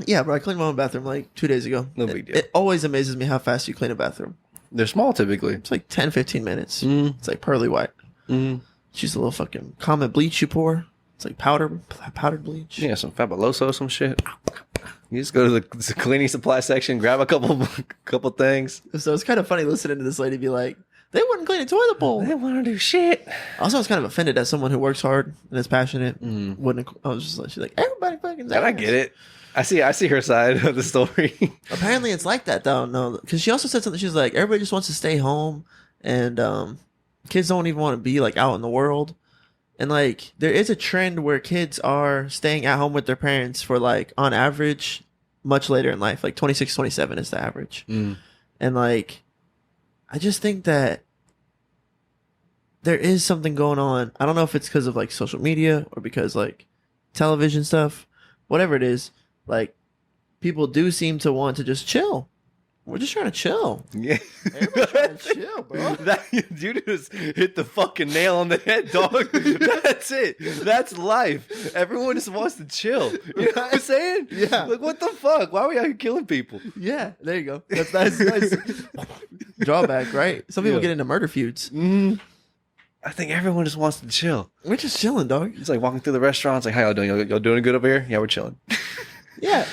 Yeah, bro. I cleaned my own bathroom like 2 days ago. No big deal. It always amazes me how fast you clean a bathroom. They're small typically. It's like 10, 15 minutes. It's like pearly white. It's just a little fucking common bleach you pour. It's like powdered bleach. Yeah, some Fabuloso, some shit. You just go to the cleaning supply section, grab a couple things. So it's kind of funny listening to this lady be like, they wouldn't clean a toilet bowl. They want to do shit. Also, I was kind of offended that someone who works hard and is passionate wouldn't. I was just like, she's like, everybody fucking. And I get it. I see her side of the story. Apparently, it's like that though. No, because she also said something. She's like, everybody just wants to stay home, and kids don't even want to be like out in the world. And like, there is a trend where kids are staying at home with their parents for like, on average, much later in life. Like 26, 27 is the average. And like, I just think that there is something going on. I don't know if it's because of like social media or because like television stuff, whatever it is. Like, people do seem to want to just chill. We're just trying to chill. Yeah. Everybody's trying to chill, bro. You just hit the fucking nail on the head, dog. That's it. That's life. Everyone just wants to chill. You know what I'm saying? Yeah. Like, what the fuck? Why are we out here killing people? Yeah, there you go. That's nice. Drawback, right? Some people get into murder feuds. I think everyone just wants to chill. We're just chilling, dog. It's like walking through the restaurants, like, how y'all doing? Y'all doing good over here? Yeah, we're chilling. Yeah.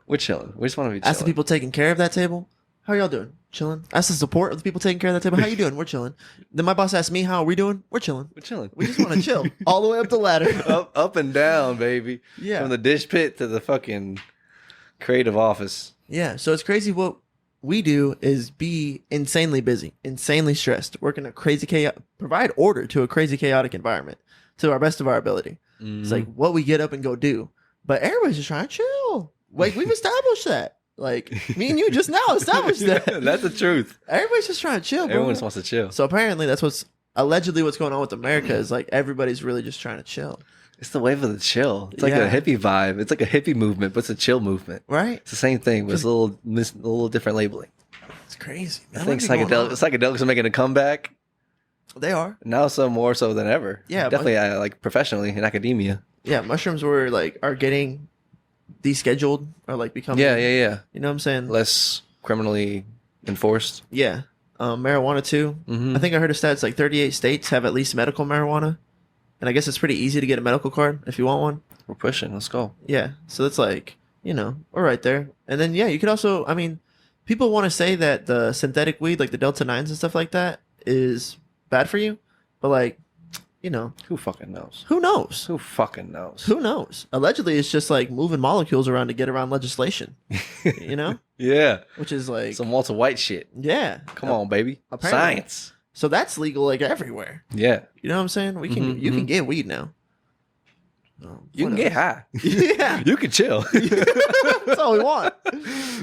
We're chilling. We just want to be chilling. Ask the people taking care of that table, how are y'all doing? Chilling. Ask the support of the people taking care of that table, how you doing? We're chilling. Then my boss asked me, how are we doing? We're chilling. We're chilling. We just want to chill all the way up the ladder. up and down, baby. Yeah. From the dish pit to the fucking creative office. Yeah. So it's crazy. What we do is be insanely busy, insanely stressed, work in a crazy provide order to a crazy chaotic environment to our best of our ability. It's like what we get up and go do. But everybody's just trying to chill. Like, we've established that. Like, me and you just now established that. Yeah, that's the truth. Everybody's just trying to chill, bro. Everyone just wants to chill. So apparently that's what's going on with America is like everybody's really just trying to chill. It's the wave of the chill. It's like a hippie vibe. It's like a hippie movement, but it's a chill movement. Right? It's the same thing, but it's a little different labeling. It's crazy, man. I think psychedelics are making a comeback. They are. Now some more so than ever. Yeah. Definitely like professionally in academia. Yeah, mushrooms are getting descheduled or like becoming. Yeah. You know what I'm saying? Less criminally enforced. Yeah. Marijuana too. I think I heard a stat. It's like 38 states have at least medical marijuana. And I guess it's pretty easy to get a medical card if you want one. We're pushing. Let's go. Yeah. So it's like, we're right there. And then, you could also, people want to say that the synthetic weed, like the Delta 9s and stuff like that, is bad for you. But like, who fucking knows? Who knows? Who fucking knows? Who knows? Allegedly, it's just like moving molecules around to get around legislation. Yeah. Which is like some Walter White shit. Yeah. Come on, baby. Apparently. Science. So that's legal like everywhere. Yeah. You know what I'm saying? You can get weed now. You can get high. Yeah. You can chill. That's all we want.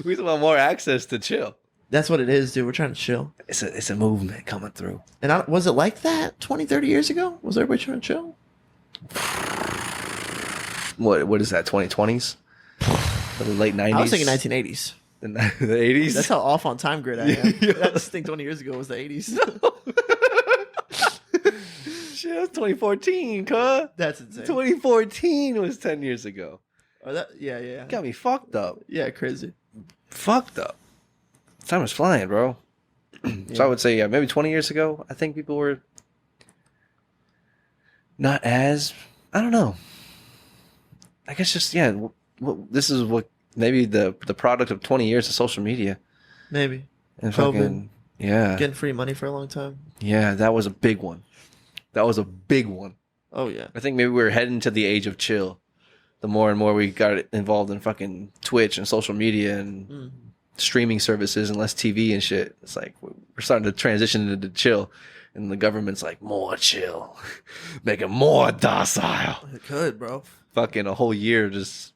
We just want more access to chill. That's what it is, dude. We're trying to chill. It's a movement coming through. And was it like that 20, 30 years ago? Was everybody trying to chill? What is that, 2020s? The late 90s? I was thinking 1980s. The 80s? That's how off on time grid I am. I just think 20 years ago was the 80s. Shit, that's 2014, cuz. That's insane. 2014 was 10 years ago. Yeah. Got me fucked up. Yeah, crazy. Fucked up. Time was flying, bro. So I would say, maybe 20 years ago, I think people were not as, I don't know. I guess just, this is what, maybe the product of 20 years of social media. Maybe. And COVID. fucking, getting free money for a long time. Yeah, that was a big one. Oh, yeah. I I think maybe we were heading to the age of chill. the more and more we got involved in fucking Twitch and social media and streaming services and less TV and shit. It's like we're starting to transition into chill, and the government's like, more chill, make it more docile. It could, bro. Fucking a whole year just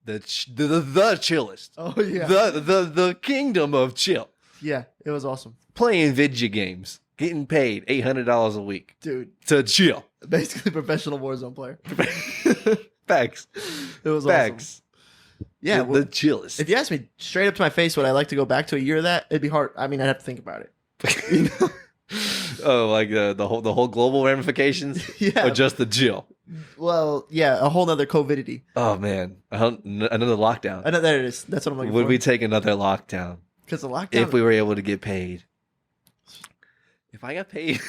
the chillest. Oh yeah. The kingdom of chill. Yeah, it was awesome. Playing video games, getting paid $800 a week, dude, to chill. Basically, professional Warzone player. Facts. It was Facts. Awesome. Yeah, the chillest. If you ask me straight up to my face, would I like to go back to a year of that? It'd be hard. I mean, I'd have to think about it. You know? Oh, like the whole global ramifications? Yeah. Or just the chill? Well, yeah, a whole nother COVIDity. Oh man, another lockdown. I know there it is. That's what I'm looking for. Would we take another lockdown? Because the lockdown. If we were able to get paid. If I got paid,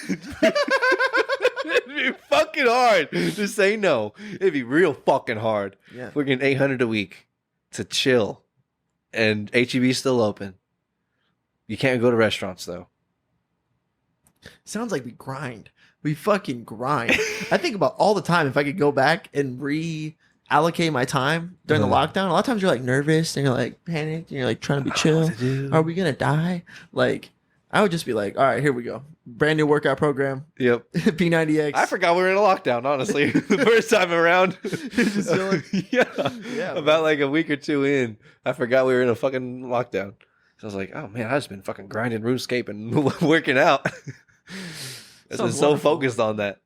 it'd be fucking hard to say no. It'd be real fucking hard. Yeah. We're getting $800 a week to chill, and HEB's still open. You can't go to restaurants though. Sounds like we grind. We fucking grind. I think about all the time if I could go back and reallocate my time during the lockdown. A lot of times you're like nervous and you're like panicked and you're like trying to be chill. Are we gonna die? Like, I would just be like, all right, here we go. Brand new workout program. Yep. P90X. I forgot we were in a lockdown, honestly. The first time around. Just chilling. Yeah. About like a week or two in, I forgot we were in a fucking lockdown. So I was like, oh man, I've just been fucking grinding RuneScape and working out. I've been so focused on that.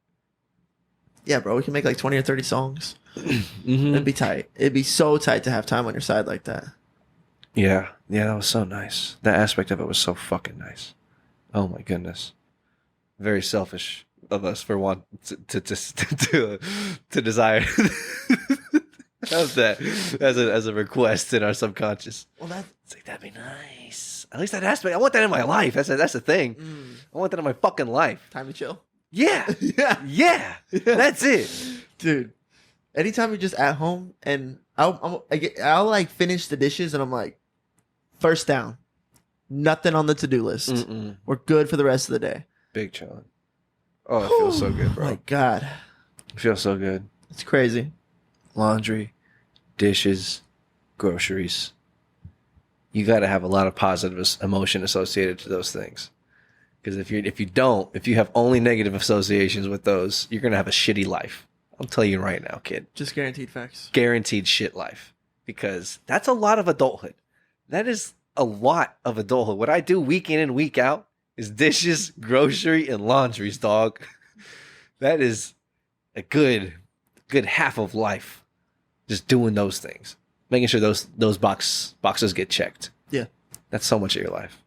Yeah, bro. We can make like 20 or 30 songs. It'd be tight. It'd be so tight to have time on your side like that. Yeah. Yeah, that was so nice. That aspect of it was so fucking nice. Oh my goodness. Very selfish of us for one to desire have that as a request in our subconscious. Well, it's like, that'd be nice. At least that aspect. I want that in my life. That's the thing. I want that in my fucking life. Time to chill. Yeah. Yeah. That's it, dude. Anytime you're just at home and I'll like finish the dishes and I'm like, first down. Nothing on the to-do list. We're good for the rest of the day. Big challenge. Oh, it feels so good, bro. Oh my God. It feels so good. It's crazy. Laundry, dishes, groceries. You got to have a lot of positive emotion associated to those things. Because if you have only negative associations with those, you're going to have a shitty life. I'll tell you right now, kid. Just guaranteed facts. Guaranteed shit life. Because that's a lot of adulthood. That is a lot of adulthood. What I do week in and week out is dishes, grocery, and laundries, dog. That is a good half of life. Just doing those things. Making sure those boxes get checked. Yeah. That's so much of your life.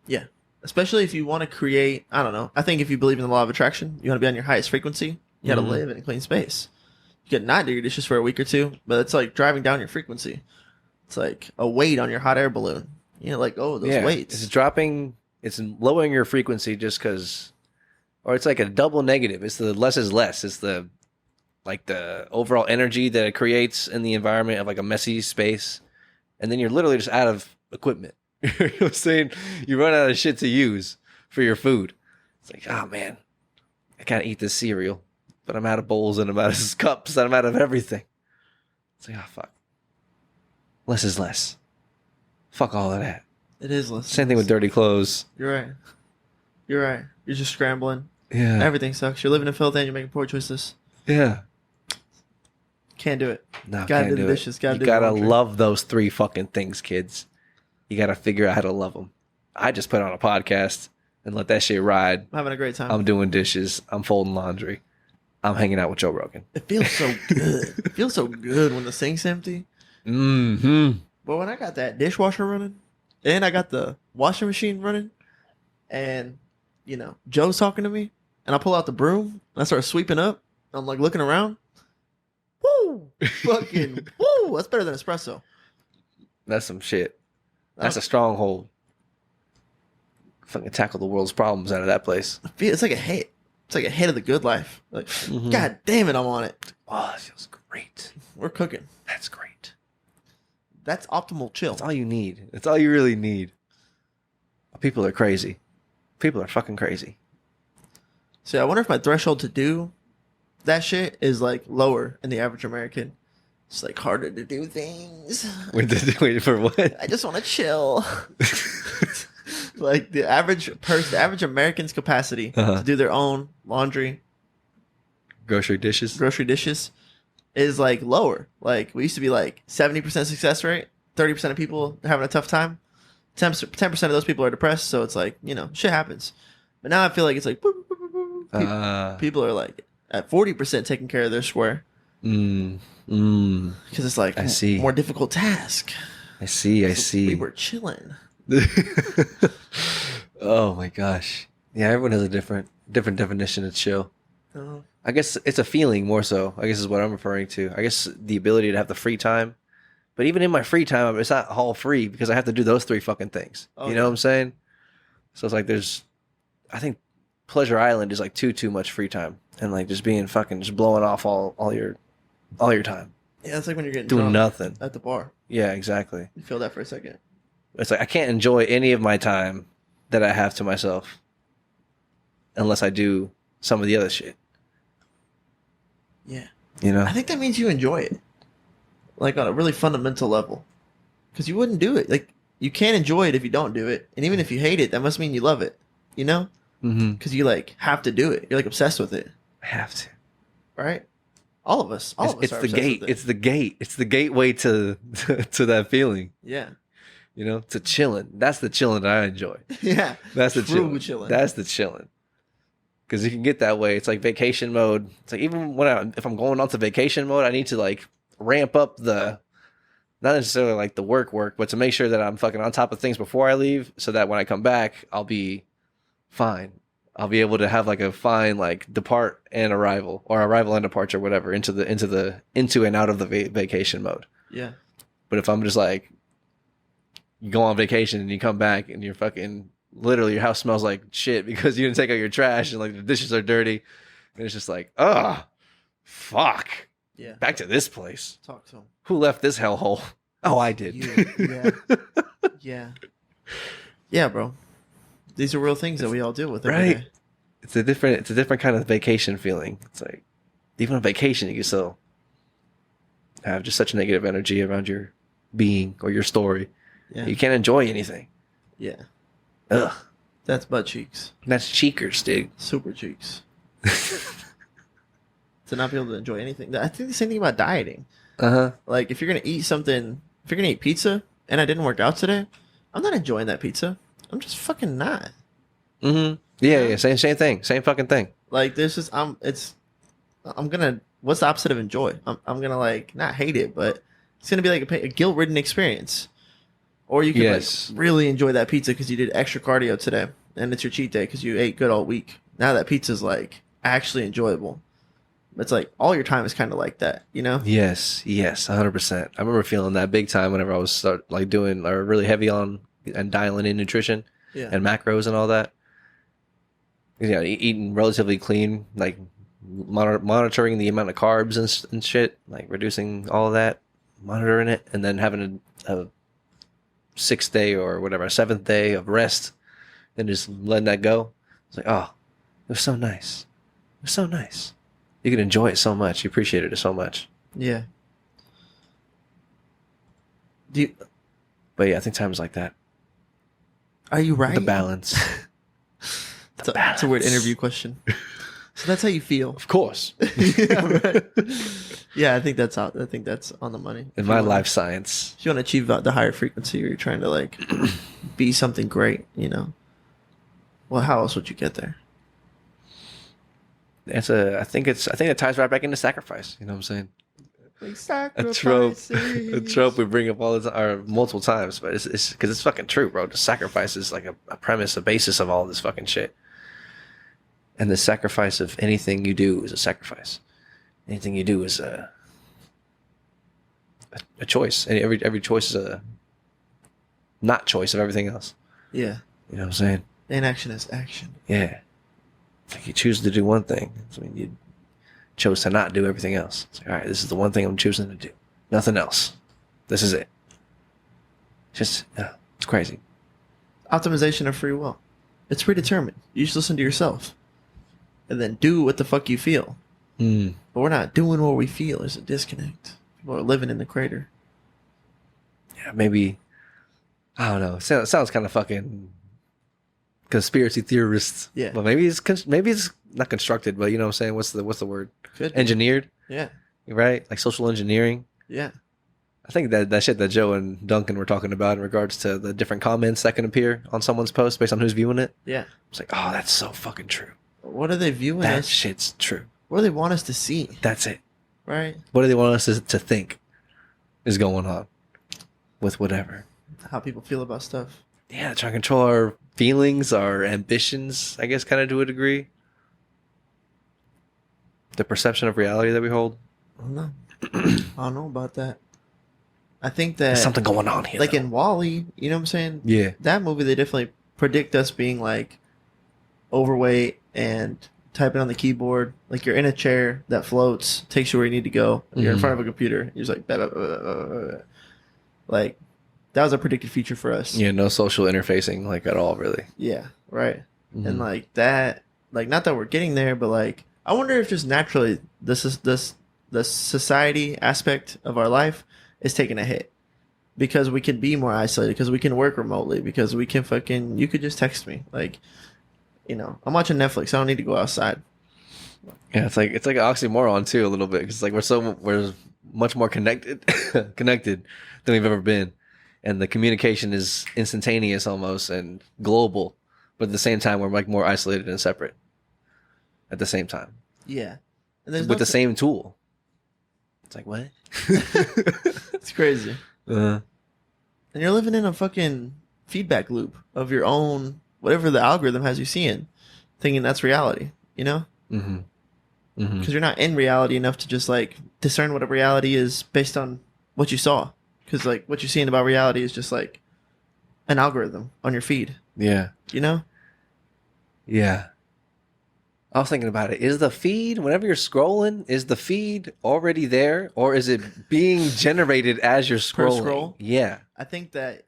Yeah. Especially if you want to create, I don't know. I think if you believe in the law of attraction, you want to be on your highest frequency. You got to live in a clean space. You can not do your dishes for a week or two, but it's like driving down your frequency. It's like a weight on your hot air balloon. You know, like, oh, those weights. It's lowering your frequency just because, or it's like a double negative. It's the less is less. It's the overall energy that it creates in the environment of like a messy space. And then you're literally just out of equipment. You know what I'm saying? You run out of shit to use for your food. It's like, oh man, I can't eat this cereal, but I'm out of bowls and I'm out of cups and I'm out of everything. It's like, oh fuck. Less is less. Fuck all of that. It is less. Same thing with dirty clothes. You're right. You're just scrambling. Yeah. Everything sucks. You're living in filth and you're making poor choices. Yeah. Can't do it. No, gotta can't do the dishes. You gotta love those 3 fucking things, kids. You gotta figure out how to love them. I just put on a podcast and let that shit ride. I'm having a great time. I'm doing dishes. I'm folding laundry. I'm hanging out with Joe Rogan. It feels so good. It feels so good when the sink's empty. But when I got that dishwasher running and I got the washing machine running and, you know, Joe's talking to me and I pull out the broom and I start sweeping up. I'm like looking around. Woo! Fucking woo! That's better than espresso. That's some shit. That's a stronghold. Fucking tackle the world's problems out of that place. It's like a hit. It's like a hit of the good life. Like, God damn it, I'm on it. Oh, that feels great. We're cooking. That's great. That's optimal chill. That's all you need. That's all you really need. People are crazy. People are fucking crazy. So I wonder if my threshold to do that shit is like lower in the average American. It's like harder to do things. Wait for what? I just want to chill. Like the average American's capacity to do their own laundry, grocery dishes is like lower. Like we used to be like 70% success rate, 30% of people are having a tough time, 10% of those people are depressed. So it's like, you know, shit happens. But now I feel like it's like boop, boop, boop, boop. People are like at 40% taking care of their square. Because it's like I see. More difficult task. I see. We were chilling. Oh my gosh. Yeah, everyone has a different definition of chill. I guess it's a feeling more so. I guess is what I'm referring to. I guess the ability to have the free time. But even in my free time, it's not all free because I have to do those 3 fucking things. You know what I'm saying? So it's like I think Pleasure Island is like too much free time. And like just being fucking, just blowing off all your time. Yeah, it's like when you're getting doing drunk nothing at the bar. Yeah, exactly. You feel that for a second. It's like I can't enjoy any of my time that I have to myself unless I do some of the other shit. Yeah. You know? I think that means you enjoy it. Like on a really fundamental level. Because you wouldn't do it. Like you can't enjoy it if you don't do it. And even if you hate it, that must mean you love it. You know? Because you like have to do it. You're like obsessed with it. I have to. Right? All of us. It's the gate. It's the gate. It's the gateway to that feeling. Yeah. You know, to chilling. That's the chilling that I enjoy. Yeah. That's the chilling. That's the chilling. Because you can get that way. It's like vacation mode. It's like even if I'm going on to vacation mode, I need to like ramp up not necessarily like the work, but to make sure that I'm fucking on top of things before I leave, so that when I come back, I'll be fine. I'll be able to have like a fine like depart and arrival, or arrival and departure, whatever, into and out of the vacation mode. Yeah. But if I'm just like, you go on vacation and you come back and you're fucking literally your house smells like shit because you didn't take out your trash and like the dishes are dirty, and it's just like, fuck. Yeah. Back to this place. Talk to him. Who left this hellhole? Oh, I did. Yeah. Yeah. Yeah, bro. These are real things that we all deal with every day. It's a different kind of vacation feeling. It's like even on vacation you can still have just such negative energy around your being or your story. Yeah. You can't enjoy anything. Yeah. Ugh. That's butt cheeks. That's cheekers, dude. Super cheeks. To not be able to enjoy anything. I think the same thing about dieting. Like if you're gonna eat pizza and I didn't work out today, I'm not enjoying that pizza. I'm just fucking not. Yeah. Same thing. Same fucking thing. Like this is I'm gonna. What's the opposite of enjoy? I'm gonna like not hate it, but it's gonna be like a guilt-ridden experience. Or you can like really enjoy that pizza because you did extra cardio today, and it's your cheat day because you ate good all week. Now that pizza's like actually enjoyable. It's like all your time is kind of like that, you know? Yes, 100%. I remember feeling that big time whenever I was doing really heavy on and dialing in nutrition and macros and all that. Yeah, eating relatively clean, like monitoring the amount of carbs and shit, like reducing all of that, monitoring it, and then having a 6th day or whatever, a 7th day of rest, and just letting that go. It's like, oh, it was so nice. It was so nice. You could enjoy it so much. You appreciated it so much. Yeah. But yeah, I think times like that. Are you right? The balance. That's a weird interview question. So that's how you feel. Of course. Yeah, right. Yeah, I think that's on the money. In my life science. If you want to achieve the higher frequency, or you're trying to like be something great, you know. Well, how else would you get there? I think it ties right back into sacrifice. You know what I'm saying? Like a trope we bring up all the time, or multiple times, but it's because it's fucking true, bro. The sacrifice is like a premise, a basis of all this fucking shit. And the sacrifice of anything you do is a sacrifice. Anything you do is a choice, and every choice is a not choice of everything else. Yeah, you know what I'm saying. Inaction is action. Yeah. It's like you choose to do one thing. I mean, you chose to not do everything else. It's like, all right, this is the one thing I'm choosing to do. Nothing else. This is it. It's crazy. Optimization of free will. It's predetermined. You just listen to yourself. And then do what the fuck you feel. But we're not doing what we feel. There's a disconnect. People are living in the crater. Yeah, maybe. I don't know. Sounds kind of fucking conspiracy theorists. Yeah. But maybe it's not constructed, but you know what I'm saying? What's the word? Could be. Engineered? Yeah. Right? Like social engineering? Yeah. I think that shit that Joe and Duncan were talking about in regards to the different comments that can appear on someone's post based on who's viewing it. Yeah. It's like, oh, that's so fucking true. What are they viewing That us? shit's true. What do they want us to see? That's it. Right? What do they want us to think is going on with whatever? How people feel about stuff. Yeah, trying to control our feelings, our ambitions, I guess, kind of to a degree. The perception of reality that we hold. I don't know. I don't know about that. I think that There's something going on here. like though. in Wall-E, you know what I'm saying? Yeah. That movie, they definitely predict us being like overweight and typing on the keyboard. Like you're in a chair that floats, takes you where you need to go. You're in front of a computer. You're just like, bah, bah, bah, bah, bah, bah. Like that was a predicted feature for us. Yeah, no social interfacing like at all, really. Yeah, right. Mhm. And like that, like not that we're getting there, but like I wonder if just naturally the society aspect of our life is taking a hit because we can be more isolated, because we can work remotely, because we can you could just text me, like, you know, I'm watching Netflix, I don't need to go outside. Yeah, it's like an oxymoron too, a little bit, because like we're much more connected than we've ever been, and the communication is instantaneous almost and global, but at the same time we're like more isolated and separate. At the same time, Yeah, and there's with the same tool. It's like what? It's crazy. And you're living in a fucking feedback loop of your own, whatever the algorithm has you seeing, thinking that's reality, you know? Mm-hmm. Mm-hmm. Because you're not in reality enough to just like discern what a reality is based on what you saw. Because like what you're seeing about reality is just like an algorithm on your feed, Yeah. you know? Yeah. I was thinking about it. Is the feed, whenever you're scrolling, is the feed already there, or is it being generated as you're Per scrolling? scroll? Yeah. I think that,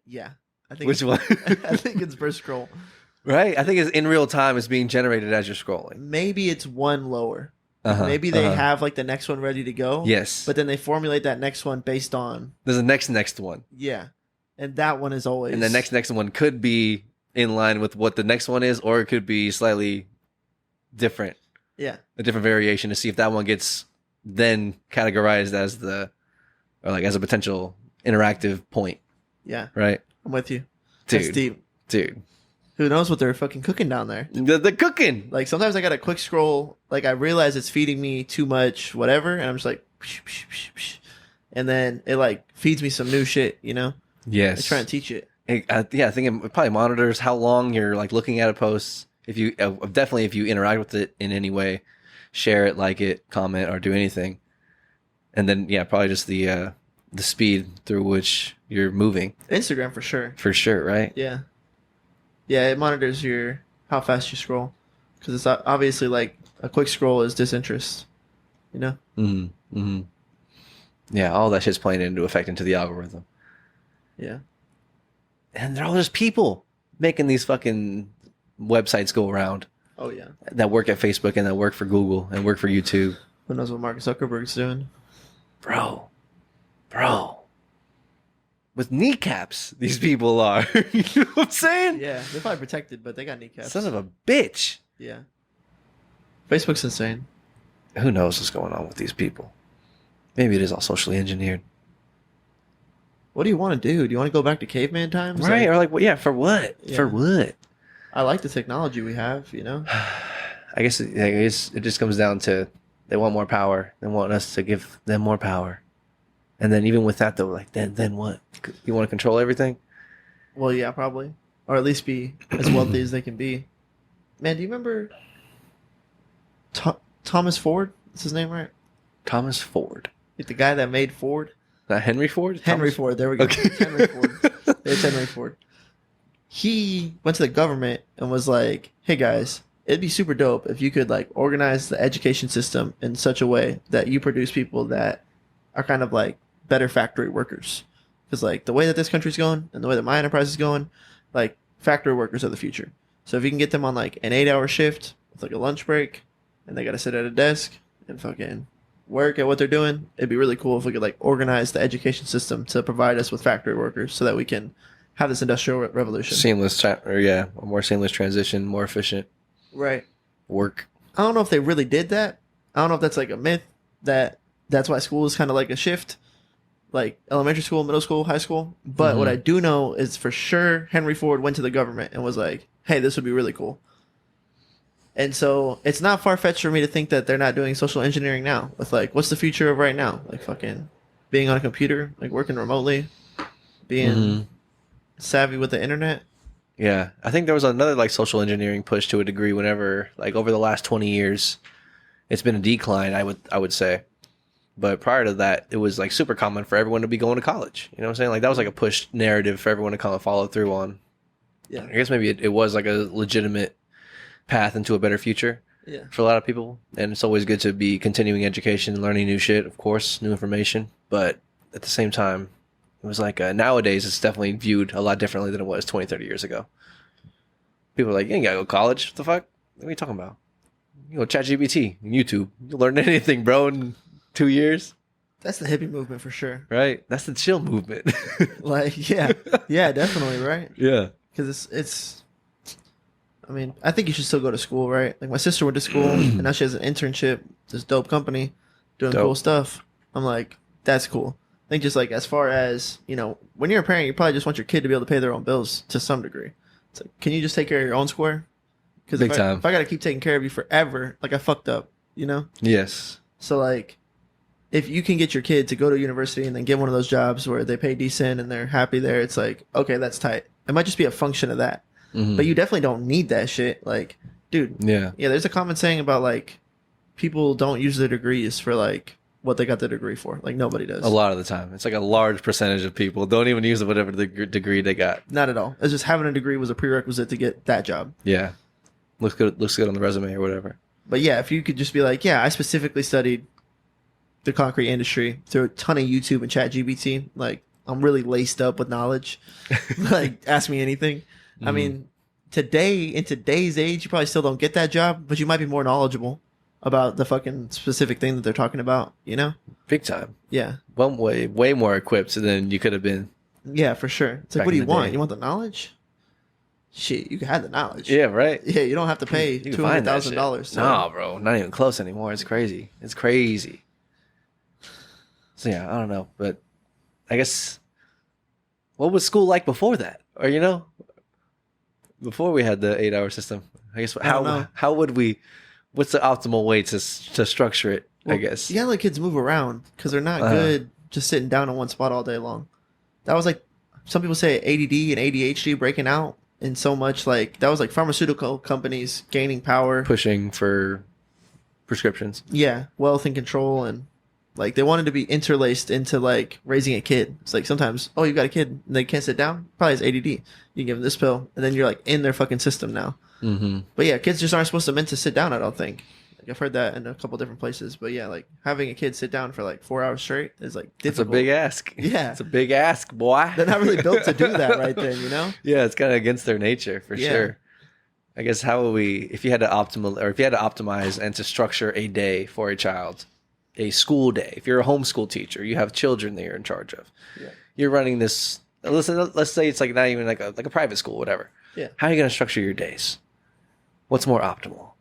yeah. I think Which one? I think it's per scroll. Right? I think it's in real time. It's being generated as you're scrolling. Maybe it's one lower. Uh-huh. Maybe they have like the next one ready to go. Yes. But then they formulate that next one based on, There's a next one. yeah. And that one is always. And the next one could be in line with what the next one is, or it could be slightly different. Yeah. A different variation to see if that one gets then categorized as as a potential interactive point. Yeah. Right? I'm with you. That's Dude. deep. Dude. Who knows what they're fucking cooking down there? The cooking. Like sometimes I got a quick scroll, like I realize it's feeding me too much, whatever, and I'm just like, psh, psh, psh, psh. And then it like feeds me some new shit, you know? Yes. I try and teach it. I think it probably monitors how long you're like looking at a post. If you definitely if you interact with it in any way, share it, like it, comment, or do anything, and then probably just the speed through which you're moving. Instagram for sure. For sure, right? Yeah. Yeah, it monitors how fast you scroll, because it's obviously like a quick scroll is disinterest, you know? Mm-hmm. Mm-hmm. Yeah, all that shit's playing into effect into the algorithm. Yeah. And they're all just people making these fucking websites go around Oh yeah. that work at Facebook and that work for Google and work for YouTube. Who knows what Mark Zuckerberg's doing? Bro. With kneecaps, these people are. You know what I'm saying? Yeah, they're probably protected, but they got kneecaps. Son of a bitch. Yeah. Facebook's insane. Who knows what's going on with these people? Maybe it is all socially engineered. What do you want to do? Do you want to go back to caveman times? Right? Or for what? Yeah. For what? I like the technology we have, you know? I guess it just comes down to they want more power. They want us to give them more power. And then even with that, though, like, then what? You want to control everything? Well, yeah, probably. Or at least be as wealthy as they can be. Man, do you remember Thomas Ford? That's his name, right? Thomas Ford. Like the guy that made Ford? Not Henry Ford? Henry Thomas? Ford, there we go. Okay. Henry Ford. It's Henry Ford. He went to the government and was like, hey guys, it'd be super dope if you could like organize the education system in such a way that you produce people that are kind of like better factory workers. Because like the way that this country's going and the way that my enterprise is going, like factory workers are the future. So if you can get them on like an 8-hour shift with like a lunch break and they got to sit at a desk and fucking work at what they're doing, it'd be really cool if we could like organize the education system to provide us with factory workers so that we can have this industrial revolution. A more seamless transition, more efficient. Right. Work. I don't know if they really did that. I don't know if that's like a myth that's why school is kind of like a shift, like elementary school, middle school, high school. But what I do know is for sure Henry Ford went to the government and was like, hey, this would be really cool. And so it's not far-fetched for me to think that they're not doing social engineering now with like, what's the future of right now? Like fucking being on a computer, like working remotely, being savvy with the internet. Yeah. I think there was another like social engineering push to a degree whenever like over the last 20 years, it's been a decline, I would say. But prior to that, it was like super common for everyone to be going to college. You know what I'm saying? Like that was like a push narrative for everyone to kind of follow through on. Yeah. I guess maybe it was like a legitimate path into a better future for a lot of people. And it's always good to be continuing education, learning new shit, of course, new information. But at the same time, it was like nowadays it's definitely viewed a lot differently than it was 20, 30 years ago. People are like, you ain't got to go to college. What the fuck? What are you talking about? You go ChatGPT, YouTube. You'll learn anything, bro, in 2 years. That's the hippie movement for sure. Right? That's the chill movement. Like, yeah. Yeah, definitely, right? Yeah. Because it's I mean, I think you should still go to school, right? Like my sister went to school and now she has an internship, this dope company, doing cool stuff. I'm like, that's cool. I think just like as far as, you know, when you're a parent, you probably just want your kid to be able to pay their own bills to some degree. It's like, can you just take care of your own square? Because if I got to keep taking care of you forever, like I fucked up, you know? Yes. So like, if you can get your kid to go to university and then get one of those jobs where they pay decent and they're happy there, it's like, okay, that's tight. It might just be a function of that. But you definitely don't need that shit. Like, dude. Yeah, there's a common saying about like people don't use their degrees for like what they got the degree for. Like nobody does. A lot of the time. It's like a large percentage of people don't even use whatever the degree they got. Not at all. It's just having a degree was a prerequisite to get that job. Yeah. Looks good on the resume or whatever. But yeah, if you could just be like, yeah, I specifically studied the concrete industry through a ton of YouTube and ChatGPT. Like I'm really laced up with knowledge. Like ask me anything. I mean, in today's age, you probably still don't get that job, but you might be more knowledgeable about the fucking specific thing that they're talking about, you know? Big time. Yeah. Well, way more equipped than you could have been. Yeah, for sure. It's like, what do you want? You want the knowledge? Shit, you can have the knowledge. Yeah, right. Yeah, you don't have to pay $200,000. No, bro, not even close anymore. It's crazy. It's crazy. So yeah, I don't know, but I guess what was school like before that? Or you know, before we had the 8-hour system, I guess how would we? What's the optimal way to structure it? Well, I guess you gotta let kids move around because they're not good just sitting down in one spot all day long. That was like some people say ADD and ADHD breaking out, and so much like that was like pharmaceutical companies gaining power, pushing for prescriptions. Yeah, wealth and control, and like they wanted to be interlaced into like raising a kid. It's like sometimes, oh, you got a kid and they can't sit down. Probably has ADD. You give them this pill, and then you're like in their fucking system now. But yeah, kids just aren't meant to sit down. I don't think. Like I've heard that in a couple different places. But yeah, like having a kid sit down for like 4 hours straight is like difficult. It's a big ask. Yeah, it's a big ask, boy. They're not really built to do that right then, you know. Yeah, it's kind of against their nature for sure. I guess how would we, if you had to optimize and to structure a day for a child, a school day. If you're a homeschool teacher, you have children that you're in charge of. Yeah. You're running this. Let's say it's like not even like a private school, whatever. Yeah. How are you going to structure your days? What's more optimal?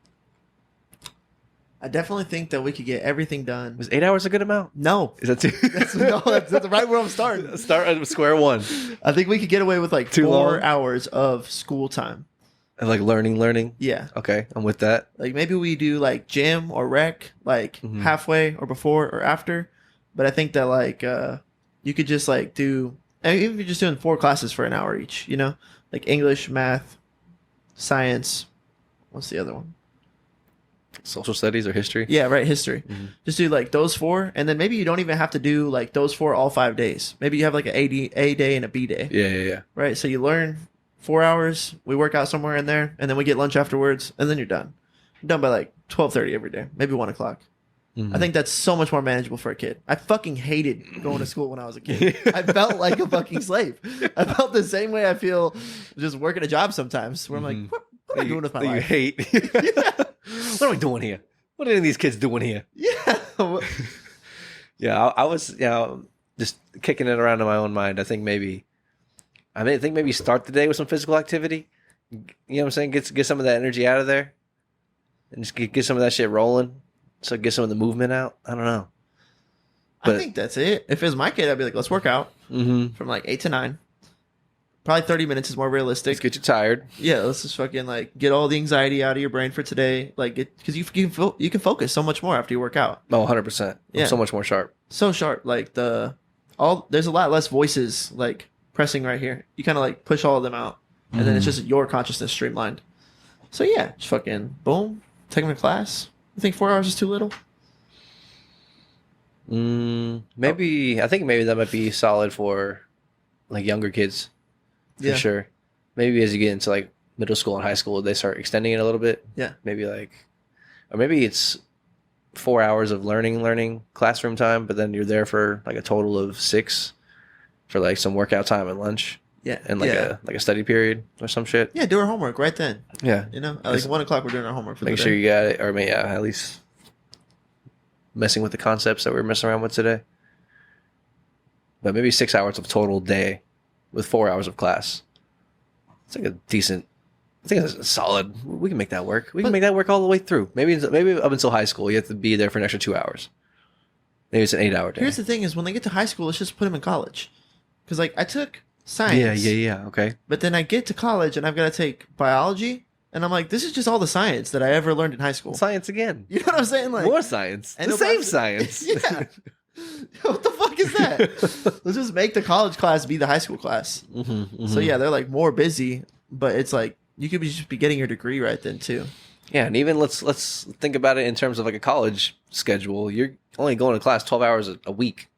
I definitely think that we could get everything done. Was 8 hours a good amount? No. Is that too? That's right where I'm starting. Start at square one. I think we could get away with like 4 hours of school time. And like learning? Yeah. Okay, I'm with that. Like maybe we do like gym or rec, like halfway or before or after. But I think that like you could just like do, even if you're just doing 4 classes for an hour each, you know? Like English, math, science. What's the other one? Social studies or history? Yeah, right, history. Just do like those 4, and then maybe you don't even have to do like those 4 all 5 days. Maybe you have like an A day and a B day. Yeah. Right, so you learn 4 hours, we work out somewhere in there, and then we get lunch afterwards, and then you're done. You're done by like 12:30 every day, maybe 1 o'clock. I think that's so much more manageable for a kid. I fucking hated going to school when I was a kid. I felt like a fucking slave. I felt the same way I feel just working a job sometimes, where I'm like, what am I doing with my life? You hate. What am I doing here? What are these kids doing here? Yeah. Yeah, I was, just kicking it around in my own mind. I think maybe start the day with some physical activity. You know what I'm saying? Get some of that energy out of there, and just get some of that shit rolling. So get some of the movement out. I don't know. But I think that's it. If it was my kid, I'd be like, let's work out from like 8 to 9. Probably 30 minutes is more realistic. let's get you tired. Yeah, let's just fucking like get all the anxiety out of your brain for today. Like, because you can focus so much more after you work out. Oh, 100%. Yeah. I'm so much more sharp. So sharp. Like there's a lot less voices like pressing right here. You kind of like push all of them out, and then it's just your consciousness streamlined. So yeah, just fucking boom, take them to class. You think 4 hours is too little? Maybe I think maybe that might be solid for like younger kids. For sure. Maybe as you get into like middle school and high school, they start extending it a little bit. Yeah. Maybe or maybe it's 4 hours of learning classroom time, but then you're there for like a total of 6 for like some workout time and lunch. Yeah. And like a study period or some shit. Yeah, do our homework right then. Yeah. You know, at like 1 o'clock we're doing our homework for the day. Make sure you got it, or at least messing with the concepts that we're messing around with today. But maybe 6 hours of total day with 4 hours of class. It's like a decent. I think it's solid. We can make that work. We can make that work all the way through. Maybe up until high school, you have to be there for an extra 2 hours. Maybe it's an 8-hour day. Here's the thing: is when they get to high school, let's just put them in college. Because like I took science. Yeah. Okay. But then I get to college and I've got to take biology, and I'm like, this is just all the science that I ever learned in high school. Science again. You know what I'm saying? Like more science. And the same science. Yeah. What the fuck is that? Let's just make the college class be the high school class. So yeah, they're like more busy, but it's like you could just be getting your degree right then too. Yeah, and even let's think about it in terms of like a college schedule. You're only going to class 12 hours a week.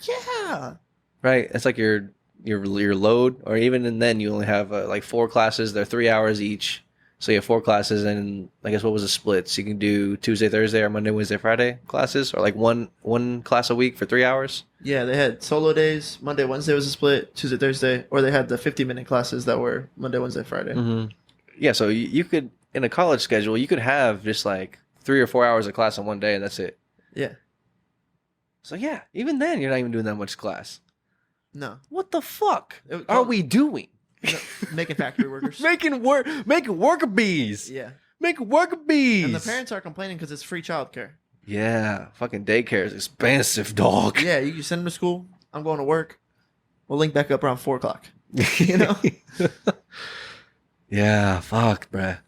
Yeah. Right. It's like your load, or even then you only have like 4 classes. They're 3 hours each. So you have 4 classes, and I guess what was the splits? You can do Tuesday, Thursday, or Monday, Wednesday, Friday classes, or like one class a week for 3 hours. Yeah, they had solo days. Monday, Wednesday was a split. Tuesday, Thursday, or they had the 50-minute classes that were Monday, Wednesday, Friday. Yeah, so you could, in a college schedule, you could have just like 3 or 4 hours of class on one day, and that's it. Yeah. So yeah, even then you're not even doing that much class. No. What the fuck are we doing? No, making factory workers. making worker bees. Yeah. Making worker bees. And the parents are complaining because it's free childcare. Yeah. Fucking daycare is expensive, dog. Yeah, you send them to school. I'm going to work. We'll link back up around 4 o'clock. You know? Yeah, fuck, bruh.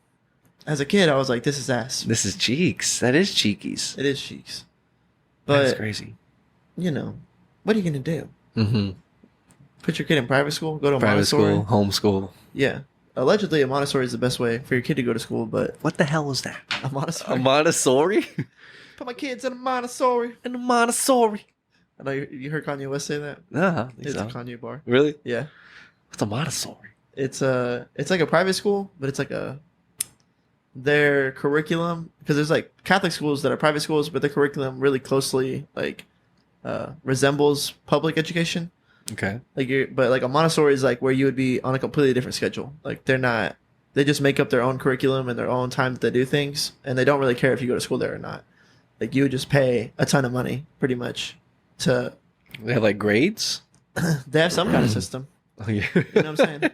As a kid, I was like, this is ass. This is cheeks. That is cheekies. It is cheeks. But, that's crazy. You know, what are you going to do? Put your kid in private school? Go to a private Montessori? school, homeschool. Yeah. Allegedly, a Montessori is the best way for your kid to go to school, but... What the hell is that? A Montessori? A Montessori? Put my kids in a Montessori. In a Montessori. I know you heard Kanye West say that? No, It's a Kanye bar. Really? Yeah. What's a Montessori? It's like a private school, but it's like their curriculum, because there's like Catholic schools that are private schools, but their curriculum really closely like resembles public education. Okay. But like a Montessori is like where you would be on a completely different schedule. Like they just make up their own curriculum and their own time that they do things, and they don't really care if you go to school there or not. Like you would just pay a ton of money, pretty much, to. They have like grades. They have some kind of system. Oh yeah. You know what I'm saying?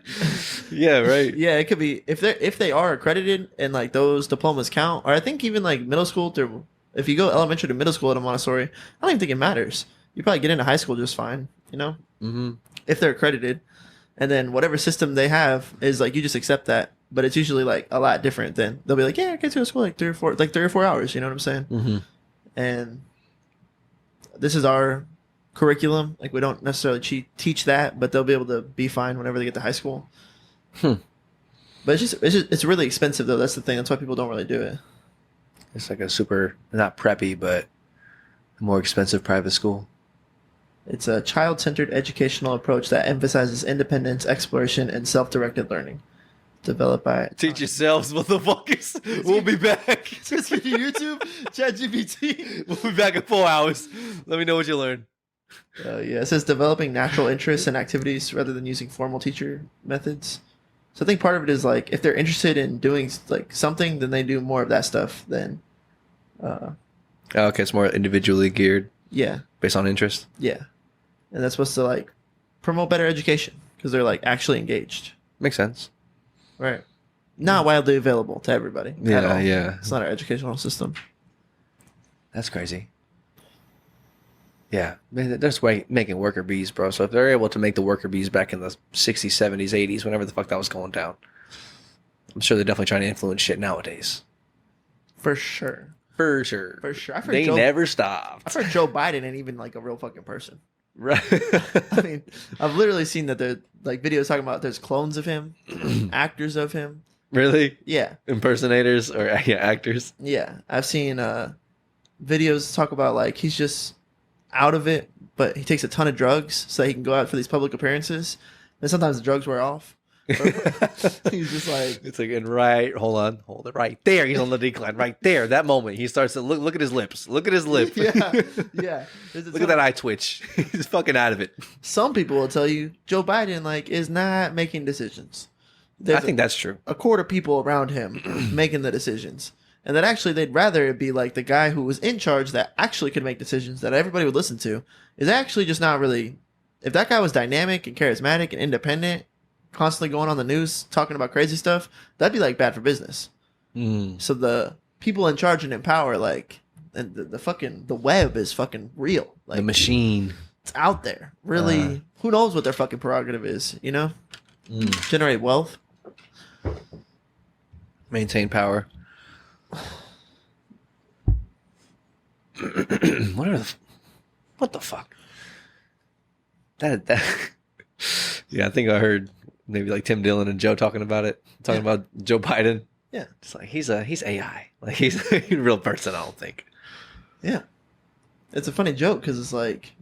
Yeah, right. Yeah, it could be if they are accredited and like those diplomas count, or I think even like middle school through. If you go elementary to middle school at a Montessori, I don't even think it matters. You probably get into high school just fine. You know. If they're accredited, and then whatever system they have is like you just accept that, but it's usually like a lot different than they'll be like, yeah, kids go to school like 3 or 4 hours. You know what I'm saying? And this is our curriculum. Like we don't necessarily teach that, but they'll be able to be fine whenever they get to high school. But it's really expensive though. That's the thing. That's why people don't really do it. It's like a super not preppy, but more expensive private school. It's a child-centered educational approach that emphasizes independence, exploration, and self-directed learning. Developed by... Teach yourselves, motherfuckers. We'll be back. Just YouTube, ChatGPT. We'll be back in 4 hours. Let me know what you learned. Yeah, it says developing natural interests and activities rather than using formal teacher methods. So I think part of it is like if they're interested in doing like something, then they do more of that stuff than Oh, okay, it's more individually geared Yeah, based on interest. yeah, and that's supposed to like promote better education because they're like actually engaged. Makes sense. Right. Not widely available to everybody. At all. Yeah. It's not our educational system. That's crazy. Yeah, man, they're just making worker bees, bro. So if they're able to make the worker bees back in the 60s, 70s, 80s, whenever the fuck that was going down, I'm sure they're definitely trying to influence shit nowadays. For sure. For sure. For sure. They never stopped. I've heard Joe Biden ain't even like a real fucking person. Right. I mean, I've literally seen that there like videos talking about there's clones of him, actors of him. Really? Yeah. Impersonators or actors? Yeah. I've seen videos talk about like he's just out of it, but he takes a ton of drugs so that he can go out for these public appearances. And sometimes the drugs wear off. He's just like, it's like, and right, hold it right there. He's on the decline right there. That moment he starts to look at his lips. Look at his lip. Yeah. Look at that eye twitch. He's fucking out of it. Some people will tell you Joe Biden like is not making decisions. I think that's true. A quarter people around him making the decisions. And that actually they'd rather it be like the guy who was in charge that actually could make decisions that everybody would listen to is actually just not really. If that guy was dynamic and charismatic and independent, constantly going on the news talking about crazy stuff, that'd be like bad for business. So the people in charge and in power, like, and the web is fucking real. Like the machine, it's out there. Really, who knows what their fucking prerogative is? You know, generate wealth, maintain power. What the fuck? That yeah, I think I heard maybe like Tim Dillon and Joe talking about it, about Joe Biden. Yeah, it's like he's AI, like he's a real person. I don't think. Yeah, it's a funny joke because it's like,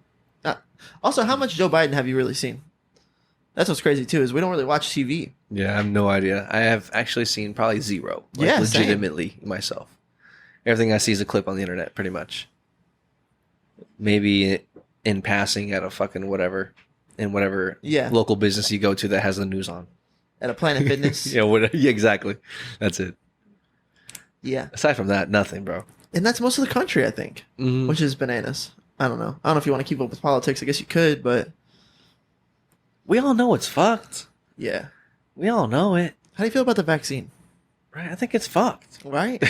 also how much Joe Biden have you really seen? That's what's crazy too is we don't really watch TV. Yeah, I have no idea. I have actually seen probably zero. Like, legitimately same. Myself. Everything I see is a clip on the internet, pretty much. Maybe in passing at a fucking whatever, in whatever local business you go to that has the news on. At a Planet Fitness. Yeah, exactly. That's it. Yeah. Aside from that, nothing, bro. And that's most of the country, I think, which is bananas. I don't know. I don't know if you want to keep up with politics. I guess you could, but we all know it's fucked. Yeah. We all know it. How do you feel about the vaccine? Right, I think it's fucked. Right?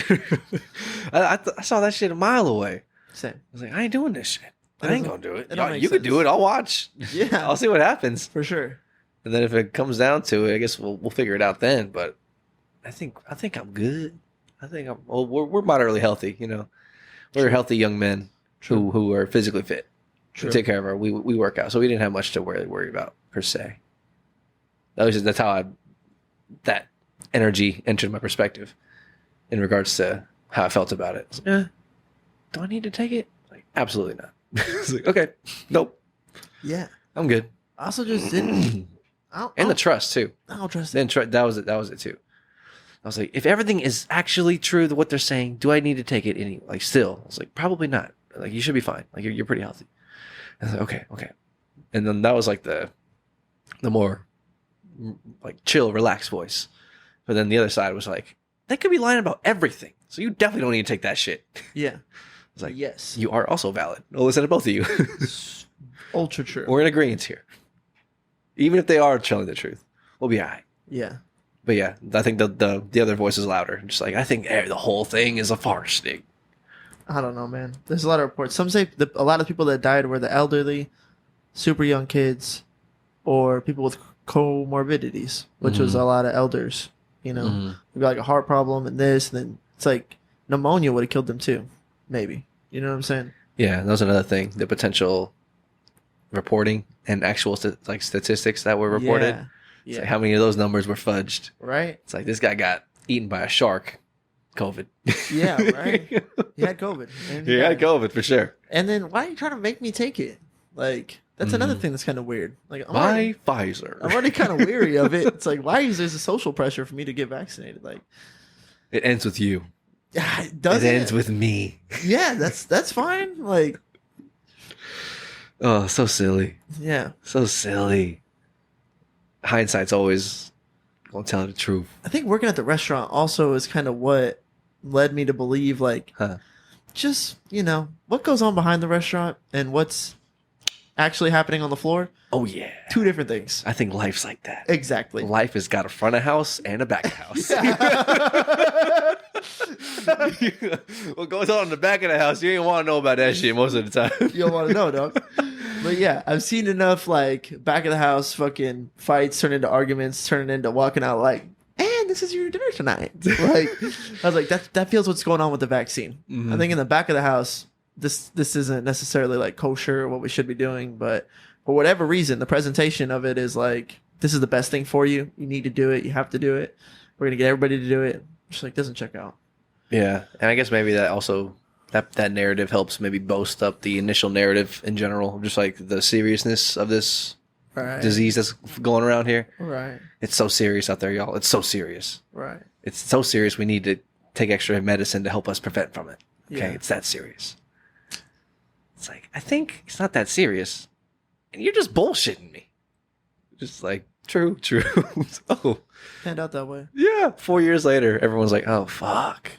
I saw that shit a mile away. Same. I was like, I ain't doing this shit. I ain't gonna do it. You could do it. I'll watch. Yeah. I'll see what happens. For sure. And then if it comes down to it, I guess we'll figure it out then. But I think I'm good. I think we're moderately healthy. You know, we're healthy young men who are physically fit. True. We take care of we work out, so we didn't have much to worry about per se. That's how that energy entered my perspective in regards to how I felt about it. Like, do I need to take it? Like, absolutely not. It's like, okay, nope. Yeah, I'm good. I also just didn't. And the trust too. I don't trust it. Then that was it too. I was like, if everything is actually true, what they're saying, do I need to take it any? Like, still, I was like, probably not. Like, you should be fine. Like, you're pretty healthy. I was like, okay. And then that was like the more like chill, relaxed voice. But then the other side was like, they could be lying about everything. So you definitely don't need to take that shit. Yeah. It's like, yes, you are also valid. I'll listen to both of you. Ultra true. We're in agreement here. Even if they are telling the truth, we'll be all right. Yeah. But yeah, I think the other voice is louder. Just like, I think the whole thing is a farce, Nick. I don't know, man. There's a lot of reports. Some say a lot of people that died were the elderly, super young kids, or people with comorbidities, which was a lot of elders. You know, maybe like a heart problem and this, and then it's like pneumonia would have killed them too, maybe. You know what I'm saying? Yeah, that was another thing. The potential reporting and actual statistics that were reported. Yeah. It's like how many of those numbers were fudged? Right. It's like this guy got eaten by a shark. COVID. Yeah, right. He had COVID. He had COVID for sure. And then why are you trying to make me take it? Like, that's another thing that's kind of weird. Like, Pfizer. I'm already kind of weary of it. It's like, why is there a social pressure for me to get vaccinated? Like, it ends with you. It doesn't. It ends with me. Yeah, that's fine. Like, oh, so silly. Yeah. So silly. Hindsight's always gonna tell the truth. I think working at the restaurant also is kind of what led me to believe, like, just, what goes on behind the restaurant and what's actually happening on the floor. Oh, yeah. Two different things. I think life's like that. Exactly. Life has got a front of house and a back of house. What goes on in the back of the house, you ain't want to know about that shit most of the time. You don't want to know, dog. But yeah, I've seen enough like back of the house fucking fights turn into arguments, turning into walking out like, and this is your dinner tonight. Like, I was like, that feels what's going on with the vaccine. I think in the back of the house, this isn't necessarily like kosher or what we should be doing, but for whatever reason, the presentation of it is like, this is the best thing for you. You need to do it. You have to do it. We're gonna get everybody to do it. Just like doesn't check out. Yeah, and I guess maybe that also that narrative helps maybe boast up the initial narrative in general, just like the seriousness of this disease that's going around here. Right. It's so serious out there, y'all. It's so serious. Right. It's so serious. We need to take extra medicine to help us prevent from it. Okay, Yeah. It's that serious. It's like, I think it's not that serious, and you're just bullshitting me. Just like, true. Oh, Panned out that way. yeah. 4 years later, everyone's like, oh, fuck.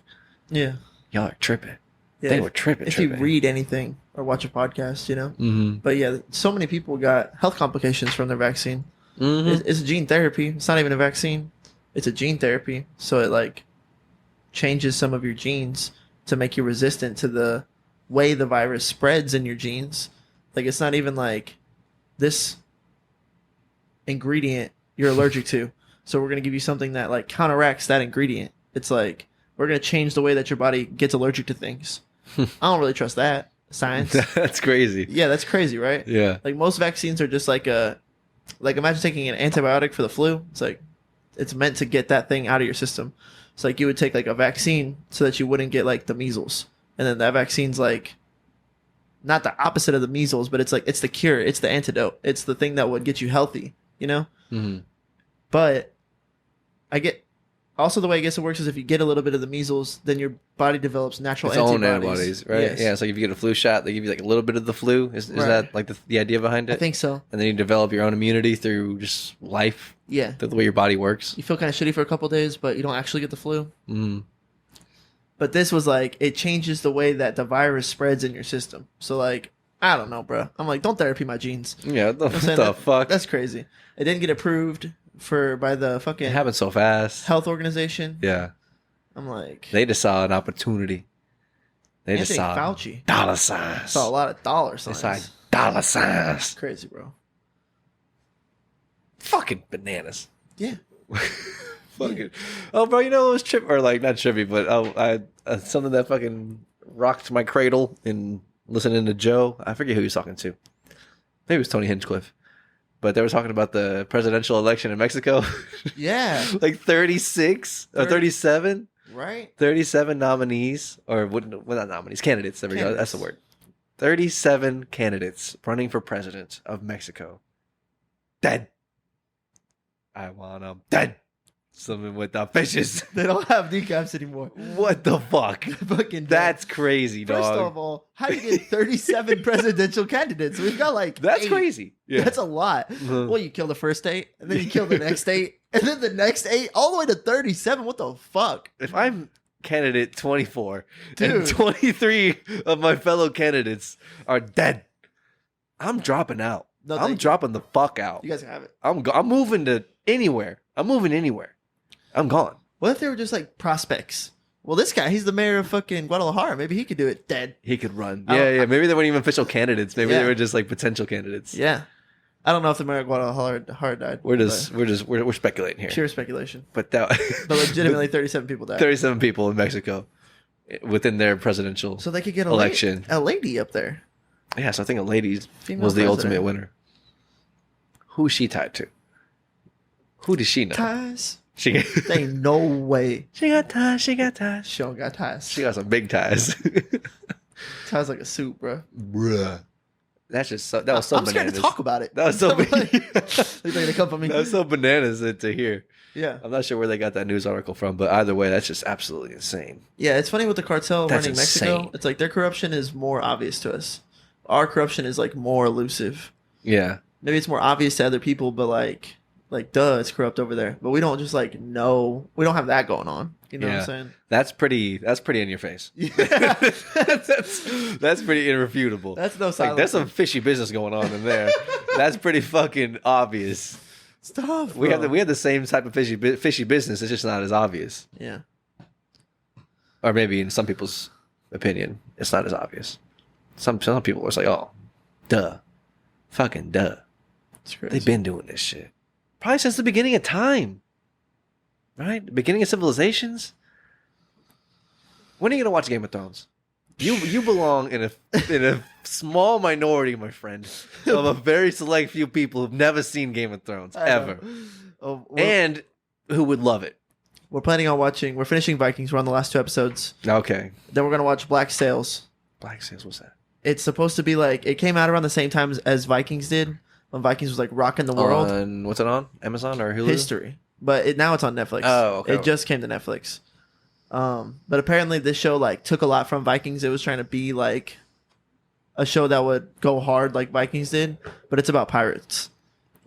Yeah. Y'all are tripping. Yeah, They were tripping. If you read anything or watch a podcast, Mm-hmm. But yeah, so many people got health complications from their vaccine. Mm-hmm. It's a gene therapy. It's not even a vaccine. It's a gene therapy. So it like changes some of your genes to make you resistant to the way the virus spreads in your genes. Like it's not even like this ingredient you're allergic to. So we're going to give you something that like counteracts that ingredient. It's like we're going to change the way that your body gets allergic to things. I don't really trust that. Science. That's crazy. Yeah, that's crazy, right? Yeah. Like most vaccines are just like imagine taking an antibiotic for the flu. It's like it's meant to get that thing out of your system. It's like you would take like a vaccine so that you wouldn't get like the measles. And then that vaccine's like not the opposite of the measles, but it's like it's the cure, it's the antidote. It's the thing that would get you healthy, Mm-hmm. But I get also the way I guess it works is if you get a little bit of the measles, then your body develops natural Its own antibodies, right? Yes. Yeah, it's like if you get a flu shot, they give you like a little bit of the flu. Is Right. that like the idea behind it? I think so. And then you develop your own immunity through just life, Yeah. the way your body works. You feel kind of shitty for a couple days, but you don't actually get the flu. Mm. But this was like, it changes the way that the virus spreads in your system. So like, I don't know, bro. I'm like, don't therapy my genes. Yeah, what You know what I'm saying? the fuck? That's crazy. It didn't get approved by the fucking It happened so fast. health organization. Yeah. I'm like, They just saw an opportunity. They just Anthony saw Fauci dollar signs. saw a lot of dollar They signs. saw dollar signs. Crazy, bro. Fucking bananas. Yeah. Fucking. Oh, bro, you know it was trip or like not trippy, but something that fucking rocked my cradle in listening to Joe. I forget who he was talking to. Maybe it was Tony Hinchcliffe. But they were talking about the presidential election in Mexico. Yeah. Like 36 or 37. Right? 37 nominees, or well, not nominees, candidates. There we go. That's the word. 37 candidates running for president of Mexico. Dead. I want them dead. Something with the fishes. They don't have kneecaps anymore. What the fuck? Fucking That's crazy, dog. First of all, how do you get 37 presidential candidates? We've got like That's 8. crazy. Yeah. That's a lot. Uh-huh. Well, you kill the first 8, and then you kill the next 8, and then the next 8, all the way to 37. What the fuck? If I'm candidate 24 and Dude. 23 of my fellow candidates are dead, I'm dropping out. No, I'm thank you. dropping the fuck out. You guys can have it. I'm moving to anywhere. I'm moving anywhere. I'm gone. What if they were just like prospects? Well, this guy, he's the mayor of fucking Guadalajara. Maybe he could do it. Dead. He could run. I don't- Yeah. Maybe they weren't even official candidates. Maybe Yeah. they were just like potential candidates. Yeah. I don't know if the mayor of Guadalajara died. We're speculating here. but pure speculation. But that But legitimately, 37 people died. 37 people in Mexico within their presidential. So they could get election. a lady up there. Yeah, so I think a lady Female was the president. ultimate winner. Who's she tied to? Who does she know? Ties. She There ain't no way she got ties. She got ties. she don't got ties. She got some big ties. Ties like a suit, bro. Bruh. That's just so. That was so I'm scared bananas. to talk about it. That was so. Like, That they're gonna come for me. was so bananas to hear. Yeah. I'm not sure where they got that news article from, but either way, that's just absolutely insane. Yeah, it's funny with the cartel That's running Mexico. insane. It's like their corruption is more obvious to us. Our corruption is like more elusive. Yeah. Maybe it's more obvious to other people, but like Like, duh, it's corrupt over there. But we don't just like know. We don't have that going on. You know what I'm saying? That's pretty in your face. Yeah. That's pretty irrefutable. That's no like silence. there's some fishy business going on in there. That's pretty fucking obvious. Stuff. We have the same type of fishy business. It's just not as obvious. Yeah. Or maybe in some people's opinion, it's not as obvious. Some people are just like, oh, duh, fucking duh. It's crazy. They've been doing this shit probably since the beginning of time. Right? The beginning of civilizations. When are you gonna watch Game of Thrones? You belong in a small minority, my friend, of a very select few people who've never seen Game of Thrones ever, and who would love it. We're planning on watching. We're finishing Vikings. We're on the last 2 episodes. Okay. Then we're gonna watch Black Sails. Black Sails, what's that? It's supposed to be like it came out around the same time as Vikings did, when Vikings was like rocking the world. What's it on? Amazon or Hulu? History. But now it's on Netflix. Oh, okay. It just came to Netflix. But apparently this show like took a lot from Vikings. It was trying to be like a show that would go hard like Vikings did, but it's about pirates.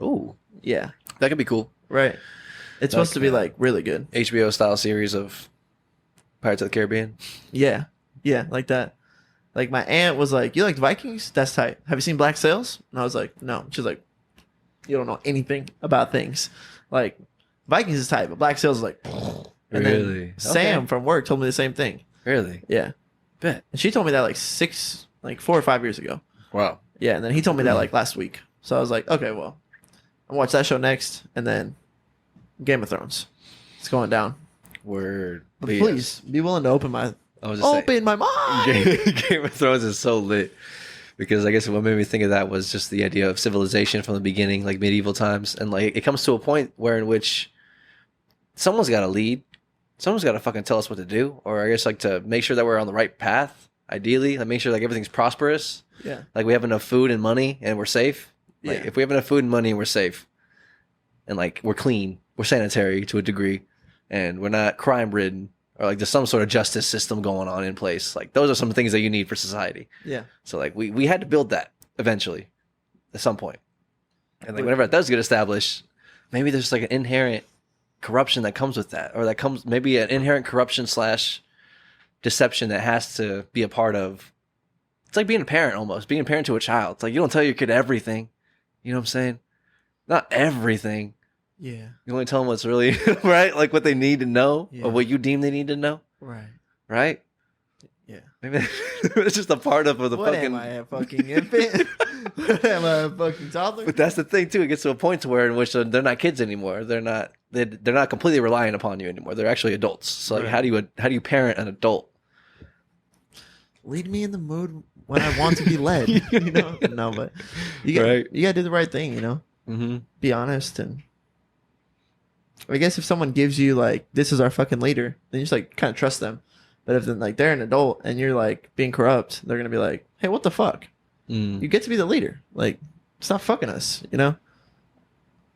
Ooh, Yeah. that could be cool. Right. It's supposed to be like really good. HBO style series of Pirates of the Caribbean. Yeah. Yeah, like that. Like my aunt was like, "You liked Vikings? That's tight. Have you seen Black Sails?" And I was like, "No." She's like, "You don't know anything about things. Like Vikings is tight, but Black Sails is like." And Really? then Sam from work told me the same thing. Really? Yeah. Bet. And she told me that like 4 or 5 years ago. Wow. Yeah, and then he told me that like last week. So I was like, okay, well, I'll watch that show next, and then Game of Thrones. It's going down. Word. But please be willing to open my my mind. Game of Thrones is so lit. Because I guess what made me think of that was just the idea of civilization from the beginning, like medieval times. And like it comes to a point where in which someone's got to lead. Someone's got to fucking tell us what to do. Or I guess like to make sure that we're on the right path, ideally. Like make sure like everything's prosperous. Yeah. Like we have enough food and money and we're safe. Like Yeah. if we have enough food and money and we're safe. And like we're clean. We're sanitary to a degree. And we're not crime ridden. Or like there's some sort of justice system going on in place. Like those are some things that you need for society. Yeah. So like we had to build that eventually at some point. And like whenever it does get established, maybe there's like an inherent corruption that comes with that. Or that comes maybe an inherent corruption / deception that has to be a part of. It's like being a parent almost. Being a parent to a child. It's like you don't tell your kid everything. You know what I'm saying? Not everything. Yeah. You only tell them what's really right, like what they need to know, Yeah. or what you deem they need to know, Right. right? Yeah. Maybe it's just a part of the What fucking. am I, a fucking infant? What am I, a fucking toddler? But that's the thing too. It gets to a point to where in which they're not kids anymore. They're not completely relying upon you anymore. They're actually adults. So like, Right. how do you parent an adult? Lead me in the mood when I want to be led. You know? No, but you Right. gotta do the right thing. You know, Mm-hmm. be honest, and I guess if someone gives you like, "This is our fucking leader," then you just like kind of trust them. But if then like they're an adult and you're like being corrupt, they're gonna be like, "Hey, what the fuck? Mm. You get to be the leader. Like, stop fucking us." You know.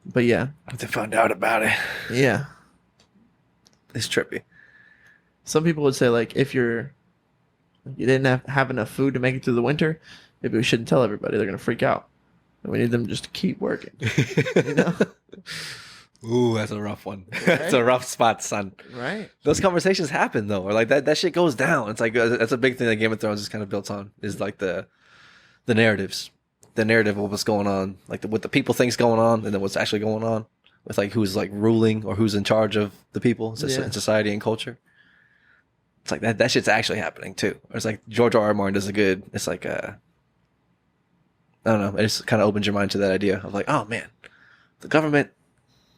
But yeah, They found out about it. yeah. It's trippy. Some people would say like, if you didn't have enough food to make it through the winter, maybe we shouldn't tell everybody. They're gonna freak out. And we need them just to keep working. You know. Ooh, that's a rough one. That's a rough spot, son. Right. Those conversations happen though, or like that shit goes down. It's like that's a big thing that Game of Thrones is kind of built on, is like the narratives, the narrative of what's going on, like what the people think's going on, and then what's actually going on with like who's like ruling or who's in charge of the people in society and culture. It's like that shit's actually happening too. Or it's like George R. R. Martin does a good. It's like I don't know. It just kind of opens your mind to that idea of like, oh man, the government.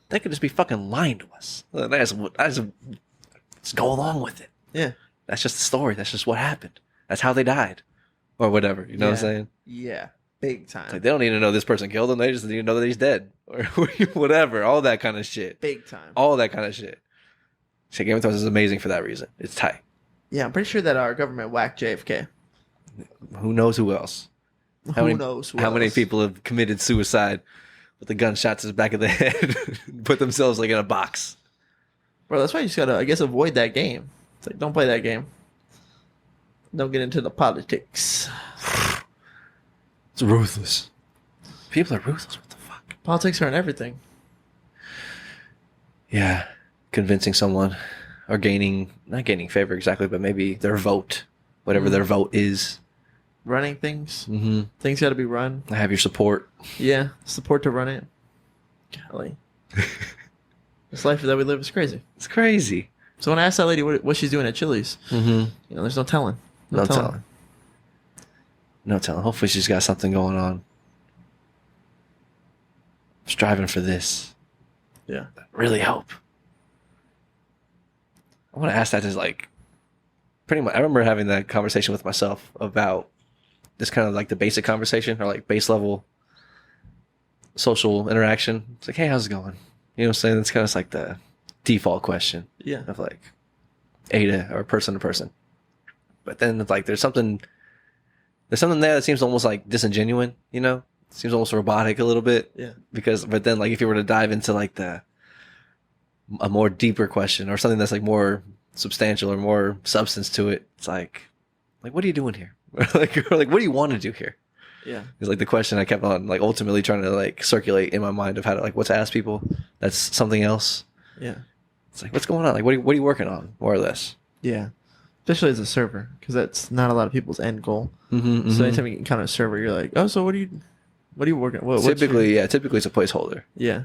They could just be fucking lying to us. Just go along with it. Yeah. That's just the story. That's just what happened. That's how they died. Or whatever. You know what I'm saying? Yeah. Big time. Like, they don't need to know this person killed him. They just need to know that he's dead. Or whatever. All that kind of shit. Big time. All that kind of shit. Shit, Game of Thrones is amazing for that reason. It's tight. Yeah, I'm pretty sure that our government whacked JFK. Who knows who else? Who knows? How many people have committed suicide with the gunshot to the back of the head, put themselves like in a box? Bro, that's why you just gotta, I guess, avoid that game. It's like, don't play that game. Don't get into the politics. It's ruthless. People are ruthless. What the fuck? Politics aren't everything. Yeah, convincing someone or not gaining favor exactly, but maybe their vote, whatever their vote is. Running things. Mm-hmm. Things got to be run. I have your support. Yeah, support to run it. Golly. This life that we live is crazy. It's crazy. So when I asked that lady what she's doing at Chili's, there's no telling. No telling. No telling. Hopefully she's got something going on. Striving for this. Yeah. Really hope. I want to ask that as like, pretty much, I remember having that conversation with myself about this kind of like the basic conversation or like base level social interaction. It's like, hey, how's it going? You know what I'm saying? It's kind of like the default question. Yeah. Of like A or person to person. But then it's like there's something there that seems almost like disingenuous, you know? It seems almost robotic a little bit. Yeah. But then like if you were to dive into like a more deeper question or something that's like more substantial or more substance to it, it's like what are you doing here? like what do you want to do here? Yeah. It's like the question I kept on like ultimately trying to like circulate in my mind of how to like what to ask people. That's something else. Yeah. It's like, what's going on? Like, what are you working on, more or less? Yeah. Especially as a server, because that's not a lot of people's end goal. Mm-hmm, so anytime you can kind of server, you're like, oh, so what are you working? Typically it's a placeholder. Yeah.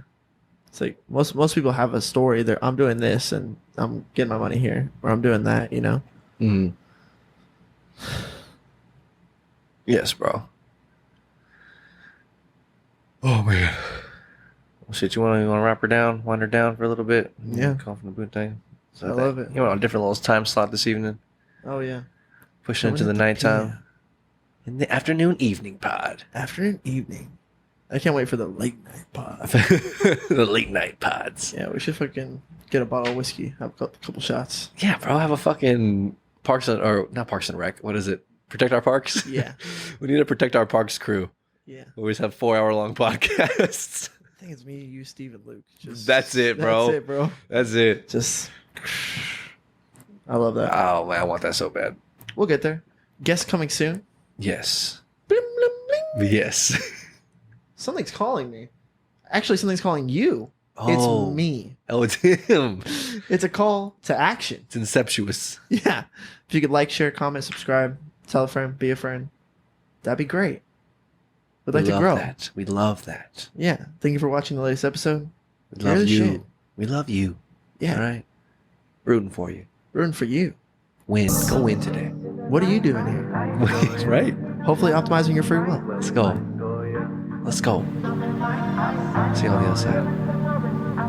It's like most people have a story. I'm doing this and I'm getting my money here, or I'm doing that. You know. Mm-hmm. Yes, bro. Oh man. Well, shit, you want to wrap her down, wind her down for a little bit? Yeah. Call from the boot thing. So I love it. You went on a different little time slot this evening. Oh yeah. Pushing into the nighttime. In the afternoon evening pod. Afternoon evening. I can't wait for the late night pod. The late night pods. Yeah, we should fucking get a bottle of whiskey, have a couple shots. Yeah, bro. Have a fuking not Parks and Rec. What is it? Protect Our Parks? Yeah. We need to Protect Our Parks crew. Yeah. We always have 4-hour-long podcasts. I think it's me, you, Steve, and Luke. That's it, bro. That's it, bro. That's it. Just, I love that. Oh, man, I want that so bad. We'll get there. Guest coming soon. Yes. Blim, blim, blim. Yes. Something's calling me. Actually, something's calling you. Oh. It's me. Oh, it's him. It's a call to action. It's inceptuous. Yeah. If you could like, share, comment, subscribe, tell a friend, be a friend, that'd be great. We'd like to grow. We love that. Yeah. Thank you for watching the latest episode. We love you. Shit. We love you. Yeah. All right. Rooting for you. Rooting for you. Win. Go win today. What are you doing here? Right. Hopefully optimizing your free will. Let's go. Let's go. See you on the other side.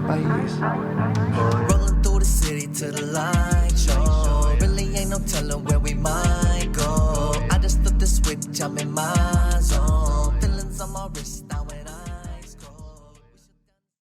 Bye. Rolling through the city to the light show. Really ain't no telling where